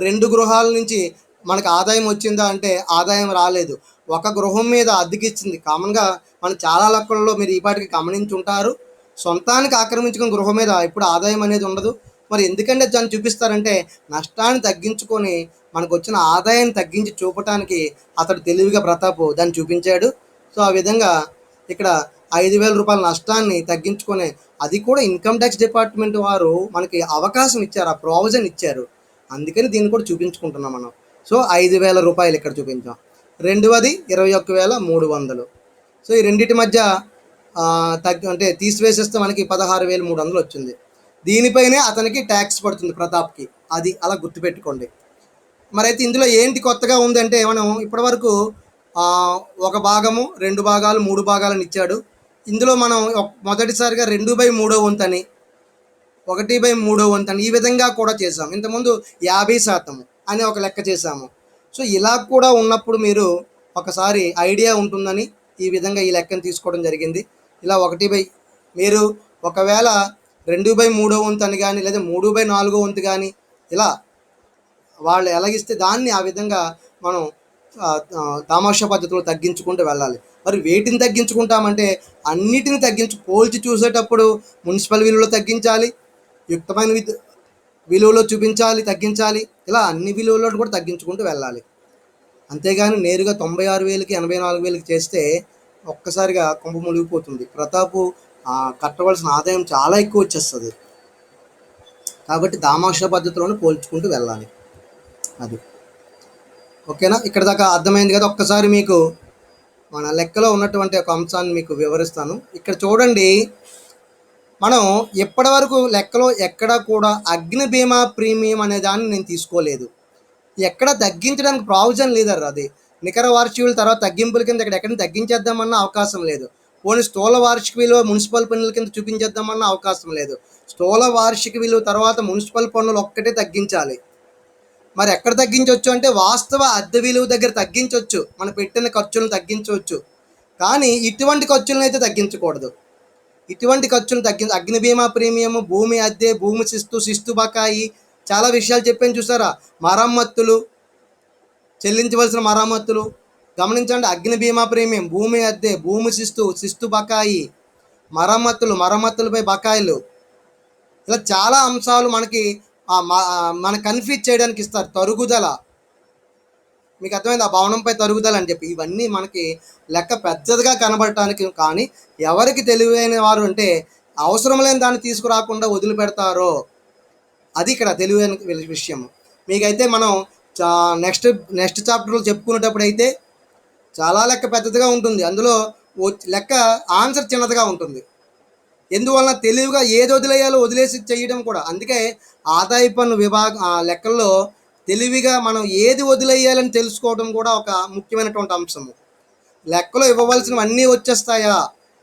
2 గృహాల నుంచి మనకు ఆదాయం వచ్చిందా అంటే ఆదాయం రాలేదు. ఒక గృహం మీద అద్దెకిచ్చింది. కామన్గా మనం చాలా లెక్కల్లో మీరు ఈ పాటికి గమనించి ఉంటారు, సొంతానికి ఆక్రమించుకున్న గృహం మీద ఇప్పుడు ఆదాయం అనేది ఉండదు. మరి ఎందుకంటే దాన్ని చూపిస్తారంటే నష్టాన్ని తగ్గించుకొని మనకు వచ్చిన ఆదాయాన్ని తగ్గించి చూపటానికి అతడు తెలివిగా ప్రతాప్ దాన్ని చూపించాడు. సో ఆ విధంగా ఇక్కడ 5,000 రూపాయల నష్టాన్ని తగ్గించుకునే, అది కూడా ఇన్కమ్ ట్యాక్స్ డిపార్ట్మెంట్ వారు మనకి అవకాశం ఇచ్చారు, ఆ ప్రావిజన్ ఇచ్చారు. అందుకని దీన్ని కూడా చూపించుకుంటున్నాం మనం. సో 5,000 రూపాయలు ఇక్కడ చూపించాం. రెండవది 21,300. సో ఈ రెండింటి మధ్య అంటే తీసివేసేస్తే మనకి 16,300 వచ్చింది. దీనిపైనే అతనికి ట్యాక్స్ పడుతుంది ప్రతాప్కి, అది అలా గుర్తుపెట్టుకోండి. మరి అయితే ఇందులో ఏంటి కొత్తగా ఉందంటే మనం ఇప్పటివరకు ఒక భాగము 2 భాగాలు 3 భాగాలను ఇచ్చాడు. ఇందులో మనం మొదటిసారిగా 2/3 వంతు అని 1/3 వంతు అని ఈ విధంగా కూడా చేసాం. ఇంతకుముందు 50% అని ఒక లెక్క చేసాము. సో ఇలా కూడా ఉన్నప్పుడు మీరు ఒకసారి ఐడియా ఉంటుందని ఈ విధంగా ఈ లెక్కను తీసుకోవడం జరిగింది. ఇలా మీరు ఒకవేళ 2/3 వంతు అని కానీ లేదా 3/4 వంతు కానీ ఇలా వాళ్ళు ఎలాగిస్తే దాన్ని ఆ విధంగా మనం తామాషా పద్ధతిలో తగ్గించుకుంటూ వెళ్ళాలి. మరి వేటిని తగ్గించుకుంటామంటే అన్నిటిని పోల్చి చూసేటప్పుడు మున్సిపల్ విలువలు తగ్గించాలి, యుక్తమైన విలువలో చూపించాలి, తగ్గించాలి. ఇలా అన్ని విలువలను కూడా తగ్గించుకుంటూ వెళ్ళాలి. అంతేగాని నేరుగా 96,000కి 84,000కి చేస్తే ఒక్కసారిగా కొంప మునిగిపోతుంది. ప్రతాపు కట్టవలసిన ఆదాయం చాలా ఎక్కువ వచ్చేస్తుంది. కాబట్టి దామాషా పద్ధతిలోనే పోల్చుకుంటూ వెళ్ళాలి. అది ఓకేనా? ఇక్కడ దాకా అర్థమైంది కదా? ఒక్కసారి మీకు మన లెక్కలో ఉన్నటువంటి ఒక అంశాన్ని మీకు వివరిస్తాను. ఇక్కడ చూడండి, మనం ఇప్పటి వరకు లెక్కలో ఎక్కడ కూడా అగ్ని బీమా ప్రీమియం అనే దాన్ని నేను తీసుకోలేదు. ఎక్కడ తగ్గించడానికి ప్రావిజన్ లేదర్రా. అది నికర వార్షిక తర్వాత తగ్గింపుల కింద ఇక్కడ ఎక్కడ తగ్గించేద్దామన్న అవకాశం లేదు. పోనీ స్థూల వార్షిక విలువ మున్సిపల్ పన్నుల కింద చూపించేద్దామన్న అవకాశం లేదు. స్థూల వార్షిక విలువ తర్వాత మున్సిపల్ పన్నులు ఒక్కటే తగ్గించాలి. మరి ఎక్కడ తగ్గించవచ్చు అంటే వాస్తవ అద్దె విలువ దగ్గర తగ్గించవచ్చు, మనం పెట్టిన ఖర్చులను తగ్గించవచ్చు. కానీ ఇటువంటి ఖర్చులను అయితే తగ్గించకూడదు. ఇటువంటి ఖర్చులను అగ్ని బీమా ప్రీమియం, భూమి అద్దె, భూమి శిస్తు బకాయి, చాలా విషయాలు చెప్పాను చూసారా. మరమ్మతులు, చెల్లించవలసిన మరమ్మతులు గమనించండి. అగ్ని బీమా ప్రీమియం, భూమి అద్దె, భూమి శిస్తు బకాయి, మరమ్మతులపై బకాయిలు, ఇలా చాలా అంశాలు మనకు కన్ఫ్యూజ్ చేయడానికి ఇస్తారు. తరుగుదల, మీకు అర్థమైంది, ఆ భవనంపై తరుగుదల అని చెప్పి ఇవన్నీ మనకి లెక్క పెద్దదిగా కనబడటానికి. కానీ ఎవరికి తెలివైన వారు అంటే అవసరం లేని దాన్ని తీసుకురాకుండా వదిలిపెడతారో అది ఇక్కడ తెలివైన విషయం. మీకైతే మనం నెక్స్ట్ చాప్టర్లో చెప్పుకునేటప్పుడు అయితే చాలా లెక్క పెద్దదిగా ఉంటుంది. అందులో లెక్క ఆన్సర్ చిన్నదిగా ఉంటుంది. ఎందువలన తెలివిగా ఏది వదిలేయాలో వదిలేసి చేయడం కూడా. అందుకే ఆదాయ పన్ను లెక్కల్లో తెలివిగా మనం ఏది వదిలేయాలని తెలుసుకోవడం కూడా ఒక ముఖ్యమైనటువంటి అంశము. లెక్కలో ఇవ్వవలసినవన్నీ వచ్చేస్తాయా,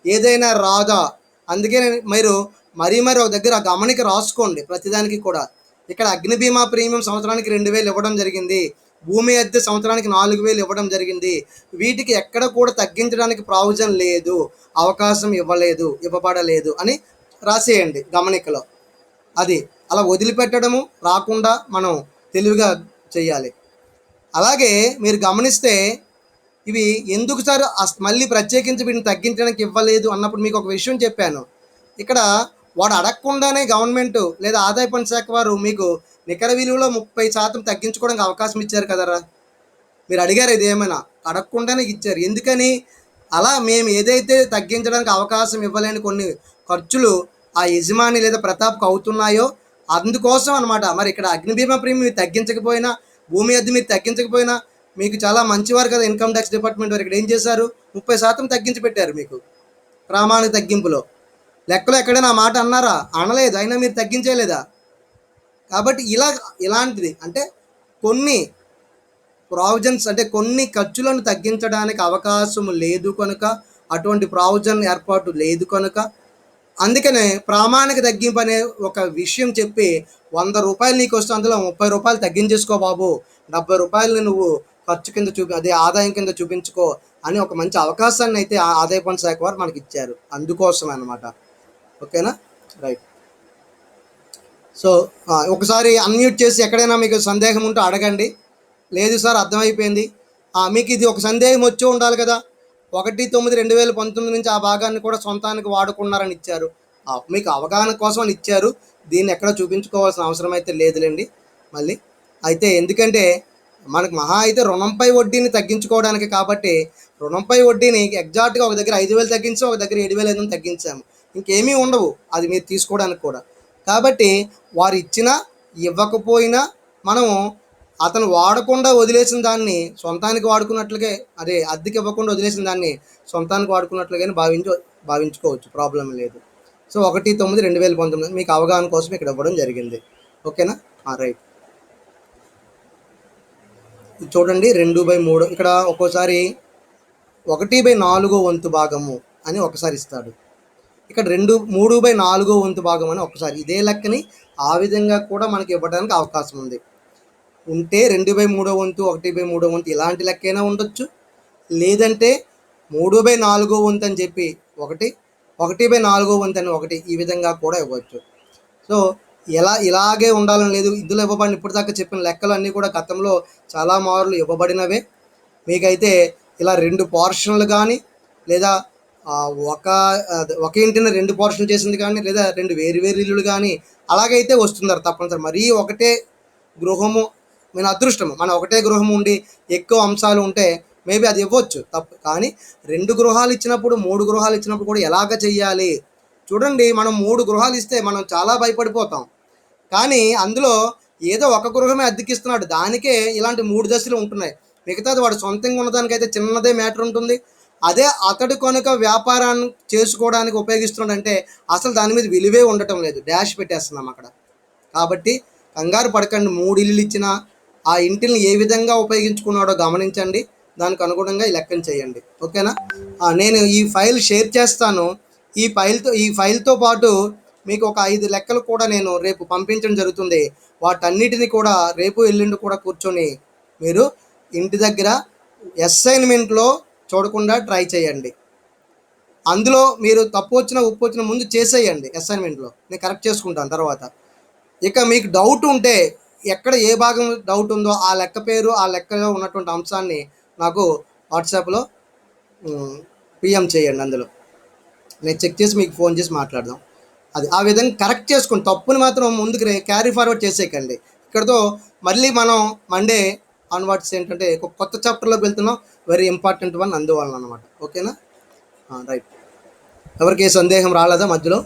ఏదైనా రాదా? అందుకే మీరు మరీ ఒక దగ్గర గమనిక రాసుకోండి ప్రతిదానికి కూడా. ఇక్కడ అగ్ని బీమా ప్రీమియం సంవత్సరానికి 2,000 ఇవ్వడం జరిగింది, భూమి అద్దె సంవత్సరానికి 4,000 ఇవ్వడం జరిగింది. వీటికి ఎక్కడ కూడా తగ్గించడానికి ప్రావిజన్ లేదు, అవకాశం ఇవ్వబడలేదు అని రాసేయండి గమనికలో. అది అలా వదిలిపెట్టడము రాకుండా మనం తెలివిగా చేయాలి. అలాగే మీరు గమనిస్తే ఇవి ఎందుకు సార్ మళ్ళీ ప్రత్యేకించి వీటిని తగ్గించడానికి ఇవ్వలేదు అన్నప్పుడు మీకు ఒక విషయం చెప్పాను. ఇక్కడ వాడు అడగకుండానే గవర్నమెంట్ లేదా ఆదాయ పన్ను శాఖ వారు మీకు నికర విలువలో 30% తగ్గించుకోవడానికి అవకాశం ఇచ్చారు కదరా. మీరు అడిగారు, ఇది ఏమైనా అడగకుండానే ఇచ్చారు. ఎందుకని? అలా మేము ఏదైతే తగ్గించడానికి అవకాశం ఇవ్వలేని కొన్ని ఖర్చులు ఆ యజమాని లేదా ప్రతాప్కు అవుతున్నాయో అందుకోసం అనమాట. మరి ఇక్కడ అగ్ని బీమా ప్రీమియం మీరు తగ్గించకపోయినా, భూమి అద్దె మీరు తగ్గించకపోయినా, మీకు చాలా మంచివారు కదా ఇన్కమ్ ట్యాక్స్ డిపార్ట్మెంట్ వారు. ఇక్కడ ఏం చేశారు? 30% తగ్గించి పెట్టారు మీకు ప్రామాణిక తగ్గింపులో. లెక్కలో ఎక్కడైనా ఆ మాట అన్నారా? అనలేదు. అయినా మీరు తగ్గించేయలేదా? కాబట్టి ఇలాంటిది అంటే కొన్ని ప్రావిజన్స్ అంటే కొన్ని ఖర్చులను తగ్గించడానికి అవకాశం లేదు కనుక, అటువంటి ప్రావిజన్ ఏర్పాటు లేదు కనుక, అందుకనే ప్రామాణిక తగ్గింపు అనే ఒక విషయం చెప్పి 100 రూపాయలు నీకు వస్తే అందులో 30 రూపాయలు తగ్గించేసుకో బాబు, 70 రూపాయలని నువ్వు ఖర్చు కింద అదే ఆదాయం కింద చూపించుకో అని ఒక మంచి అవకాశాన్ని అయితే ఆదాయ పన్ను శాఖ వారు మనకి ఇచ్చారు. అందుకోసం అన్నమాట. ఓకేనా? రైట్. సో ఒకసారి అన్మ్యూట్ చేసి ఎక్కడైనా మీకు సందేహం ఉంటే అడగండి. లేదు సార్ అర్థమైపోయింది, మీకు ఇది ఒక సందేహం వచ్చి ఉండాలి కదా. 1/9/2019 నుంచి ఆ భాగాన్ని కూడా సొంతానికి వాడుకున్నారని ఇచ్చారు. మీకు అవగాహన కోసం అని ఇచ్చారు. దీన్ని ఎక్కడ చూపించుకోవాల్సిన అవసరం అయితే లేదులేండి మళ్ళీ. అయితే ఎందుకంటే మనకు మహా అయితే రుణంపై వడ్డీని తగ్గించుకోవడానికి, కాబట్టి రుణంపై వడ్డీని ఎగ్జాక్ట్గా ఒక దగ్గర 5,000 తగ్గించాము, ఒక దగ్గర 7,500 తగ్గించాము. ఇంకేమీ ఉండవు అది మీరు తీసుకోవడానికి కూడా. కాబట్టి వారు ఇచ్చినా ఇవ్వకపోయినా మనము అతను వాడకుండా వదిలేసిన దాన్ని సొంతానికి వాడుకున్నట్లుగా, అదే అద్దెకి ఇవ్వకుండా వదిలేసిన దాన్ని సొంతానికి వాడుకున్నట్లుగానే భావించుకోవచ్చు, ప్రాబ్లం లేదు. సో 1/9/2019 మీకు అవగాహన కోసం ఇక్కడ ఇవ్వడం జరిగింది. ఓకేనా? రైట్. చూడండి 2/3 ఇక్కడ ఒక్కోసారి 1/4 వంతు భాగము అని ఒకసారి ఇస్తాడు. ఇక్కడ 3/4 వంతు భాగం అని ఒకసారి. ఇదే లెక్కని ఆ విధంగా కూడా మనకి ఇవ్వడానికి అవకాశం ఉంది. ఉంటే 2/3 వంతు, 1/3 వంతు ఇలాంటి లెక్కైనా ఉండొచ్చు. లేదంటే 3/4 వంతు అని చెప్పి 1/4 వంతు అని ఒకటి, ఈ విధంగా కూడా ఇవ్వచ్చు. సో ఇలాగే ఉండాలని లేదు. ఇందులో ఇవ్వబడిన ఇప్పటిదాకా చెప్పిన లెక్కలు అన్నీ కూడా గతంలో చాలా మార్లు ఇవ్వబడినవే. మీకైతే ఇలా 2 పోర్షన్లు కానీ, లేదా ఒక ఒక ఇంటిని 2 పోర్షన్లు చేసింది కానీ, లేదా 2 వేరు వేరు ఇల్లులు కానీ అలాగైతే వస్తున్నారు తప్పనిసరి. మరీ ఒకటే గృహము మన అదృష్టము. మన ఒకటే గృహం ఉండి ఎక్కువ అంశాలు ఉంటే మేబీ అది ఇవ్వచ్చు తప్పు. కానీ 2 గృహాలు ఇచ్చినప్పుడు, 3 గృహాలు ఇచ్చినప్పుడు కూడా ఎలాగ చెయ్యాలి? చూడండి, మనం 3 గృహాలు ఇస్తే మనం చాలా భయపడిపోతాం. కానీ అందులో ఏదో ఒక గృహమే అద్దెకిస్తున్నాడు. దానికే ఇలాంటి 3 దశలు ఉంటున్నాయి. మిగతాది వాడు సొంతంగా ఉన్నదానికైతే చిన్నదే మ్యాటర్ ఉంటుంది. అదే అతడు కనుక వ్యాపారాన్ని చేసుకోవడానికి ఉపయోగిస్తున్నాడంటే అసలు దాని మీద విలువే ఉండటం లేదు. డాష్ పెట్టేస్తున్నాం అక్కడ. కాబట్టి కంగారు పడకండి. 3 ఇల్లులు ఇచ్చినా ఆ ఇంటిని ఏ విధంగా ఉపయోగించుకున్నాడో గమనించండి. దానికి అనుగుణంగా ఈ లెక్కను చేయండి. ఓకేనా? నేను ఈ ఫైల్ షేర్ చేస్తాను. ఈ ఫైల్తో పాటు మీకు ఒక 5 లెక్కలు కూడా నేను రేపు పంపించడం జరుగుతుంది. వాటన్నిటిని కూడా రేపు ఎల్లుండి కూడా కూర్చొని మీరు ఇంటి దగ్గర అసైన్మెంట్లో చూడకుండా ట్రై చేయండి. అందులో మీరు తప్పు వచ్చినా ఉప్పు వచ్చినా ముందు చేసేయండి. అసైన్మెంట్లో నేను కరెక్ట్ చేసుకుంటాను తర్వాత. ఇక మీకు డౌట్ ఉంటే ఎక్కడ ఏ భాగం డౌట్ ఉందో ఆ లెక్క పేరు, ఆ లెక్కలో ఉన్నటువంటి అంశాన్ని నాకు వాట్సాప్లో పిఎం చేయండి. అందులో నేను చెక్ చేసి మీకు ఫోన్ చేసి మాట్లాడదాం. అది ఆ విధంగా కరెక్ట్ చేసుకోండి. తప్పుని మాత్రం ముందుకు క్యారీ ఫార్వర్డ్ చేసేయకండి. ఇక్కడతో మళ్ళీ మనం మండే ఆన్వర్డ్స్ ఏంటంటే ఒక కొత్త చాప్టర్లోకి వెళ్తున్నాం. వెరీ ఇంపార్టెంట్ వన్ అందువలన అనమాట. ఓకేనా? రైట్. ఎవరికి ఏ సందేహం రాలేదా మధ్యలో?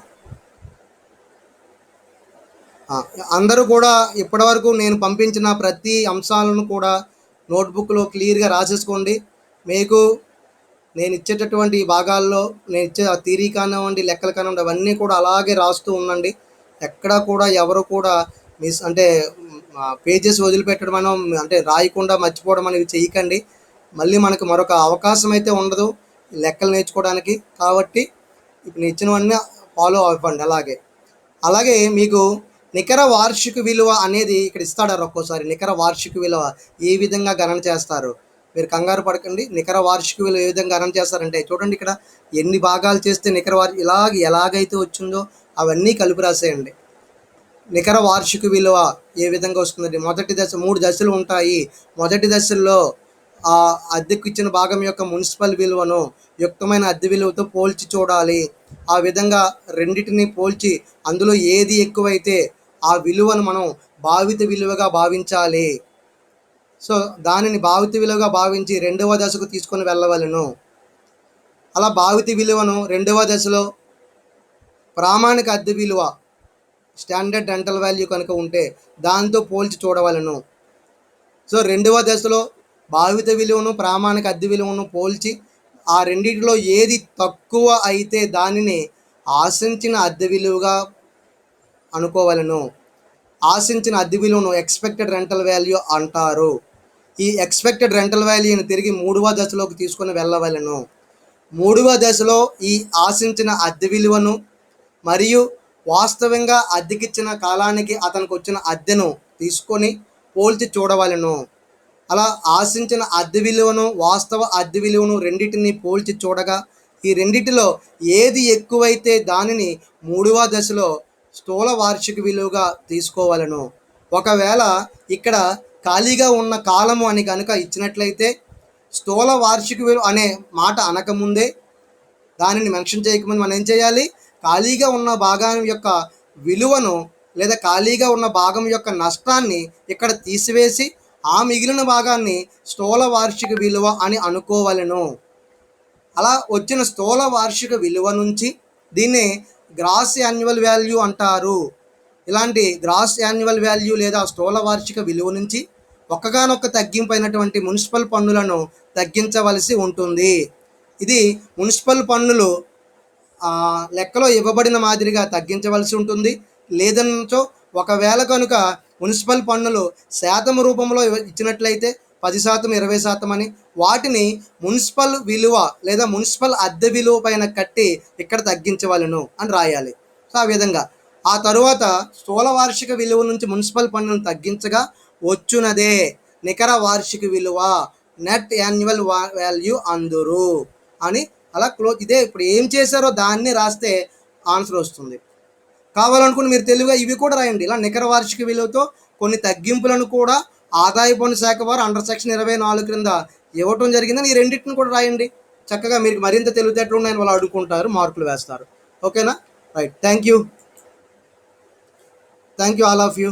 అందరూ కూడా ఇప్పటివరకు నేను పంపించిన ప్రతి అంశాలను కూడా నోట్బుక్లో క్లియర్గా రాసేసుకోండి. మీకు నేను ఇచ్చేటటువంటి భాగాల్లో నేను ఇచ్చే థియరీ కానివ్వండి, లెక్కలు కానివ్వండి, అవన్నీ కూడా అలాగే రాస్తూ ఉండండి. ఎక్కడా కూడా ఎవరు కూడా అంటే పేజెస్ వదిలిపెట్టడం అంటే రాయకుండా మర్చిపోవడం అనేవి చేయకండి. మళ్ళీ మనకు మరొక అవకాశం అయితే ఉండదు లెక్కలు నేర్చుకోవడానికి. కాబట్టి ఇప్పుడు నేను ఇచ్చినవన్నీ ఫాలో అవ్వండి. అలాగే మీకు నికర వార్షిక విలువ అనేది ఇక్కడ ఇస్తాడారు. ఒక్కోసారి నికర వార్షిక విలువ ఏ విధంగా గణన చేస్తారు? మీరు కంగారు పడకండి. నికర వార్షిక విలువ ఏ విధంగా గణన చేస్తారంటే చూడండి, ఇక్కడ ఎన్ని భాగాలు చేస్తే నికర ఎలాగైతే వచ్చిందో అవన్నీ కలిపి రాసేయండి. నికర వార్షిక విలువ ఏ విధంగా వస్తుందండి? మొదటి దశ 3 దశలు ఉంటాయి. మొదటి దశల్లో ఆ అద్దెకు ఇచ్చిన భాగం యొక్క మున్సిపల్ విలువను యుక్తమైన అద్దె విలువతో పోల్చి చూడాలి. ఆ విధంగా రెండింటిని పోల్చి అందులో ఏది ఎక్కువైతే ఆ విలువను మనం భావిత విలువగా భావించాలి. సో దానిని భావిత విలువగా భావించి 2వ దశకు తీసుకొని వెళ్ళవలెను. అలా భావిత విలువను 2వ దశలో ప్రామాణిక అద్దె విలువ స్టాండర్డ్ రెంటల్ వాల్యూ కనుక ఉంటే దాంతో పోల్చి చూడవలెను. సో 2వ దశలో భావిత విలువను ప్రామాణిక అద్దె విలువను పోల్చి ఆ రెండింటిలో ఏది తక్కువ అయితే దానిని ఆశించిన అద్దె విలువగా అనుకోవలను. ఆశించిన అద్దె విలువను ఎక్స్పెక్టెడ్ రెంటల్ వాల్యూ అంటారు. ఈ ఎక్స్పెక్టెడ్ రెంటల్ వాల్యూని తిరిగి 3వ దశలోకి తీసుకొని వెళ్ళవలను. 3వ దశలో ఈ ఆశించిన అద్దె విలువను మరియు వాస్తవంగా అద్దెకిచ్చిన కాలానికి అతనికి వచ్చిన అద్దెను తీసుకొని పోల్చి చూడవలను. అలా ఆశించిన అద్దె విలువను, వాస్తవ అద్దె విలువను రెండింటిని పోల్చి చూడగా ఈ రెండిటిలో ఏది ఎక్కువైతే దానిని 3వ దశలో స్థూల వార్షిక విలువగా తీసుకోవలను. ఒకవేళ ఇక్కడ ఖాళీగా ఉన్న కాలము అని కనుక ఇచ్చినట్లయితే స్థూల వార్షిక విలువ అనే మాట అనకముందే, దానిని మెన్షన్ చేయకముందు మనం ఏం చేయాలి? ఖాళీగా ఉన్న భాగం యొక్క విలువను లేదా ఖాళీగా ఉన్న భాగం యొక్క నష్టాన్ని ఇక్కడ తీసివేసి ఆ మిగిలిన భాగాన్ని స్థూల వార్షిక విలువ అని అనుకోవలెను. అలా వచ్చిన స్థూల వార్షిక విలువ నుంచి దీన్ని గ్రాస్ యాన్యువల్ వాల్యూ అంటారు. ఇలాంటి గ్రాస్ యాన్యువల్ వాల్యూ లేదా స్థూల వార్షిక విలువ నుంచి ఒక్కగానొక్క తగ్గింపు అయినటువంటి మున్సిపల్ పన్నులను తగ్గించవలసి ఉంటుంది. ఇది మున్సిపల్ పన్నులు లెక్కలో ఇవ్వబడిన మాదిరిగా తగ్గించవలసి ఉంటుంది. లేదనచో ఒకవేళ కనుక మున్సిపల్ పన్నులు శాతం రూపంలో ఇచ్చినట్లయితే 10%, 20% అని వాటిని మున్సిపల్ విలువ లేదా మున్సిపల్ అద్దె విలువ పైన కట్టి ఇక్కడ తగ్గించవలను అని రాయాలి. సో ఆ విధంగా ఆ తరువాత స్థూల వార్షిక విలువ నుంచి మున్సిపల్ పన్నులను తగ్గించగా వచ్చునదే నికర వార్షిక విలువ, నెట్ యాన్యువల్ వాల్యూ అందురు అని అలా ఇదే ఇప్పుడు ఏం చేశారో దాన్ని రాస్తే ఆన్సర్ వస్తుంది. కావాలనుకుని మీరు తెలివిగా ఇవి కూడా రాయండి. ఇలా నికర వార్షిక విలువతో కొన్ని తగ్గింపులను కూడా ఆదాయ పన్ను శాఖ వారు అండర్ సెక్షన్ 24 క్రింద ఇవ్వటం జరిగిందని ఈ రెండింటిని కూడా రాయండి. చక్కగా మీకు మరింత తెలివితేటలు ఉన్నాయని వాళ్ళు అడుగుకుంటారు, మార్కులు వేస్తారు. ఓకేనా? Right. Thank you all of you.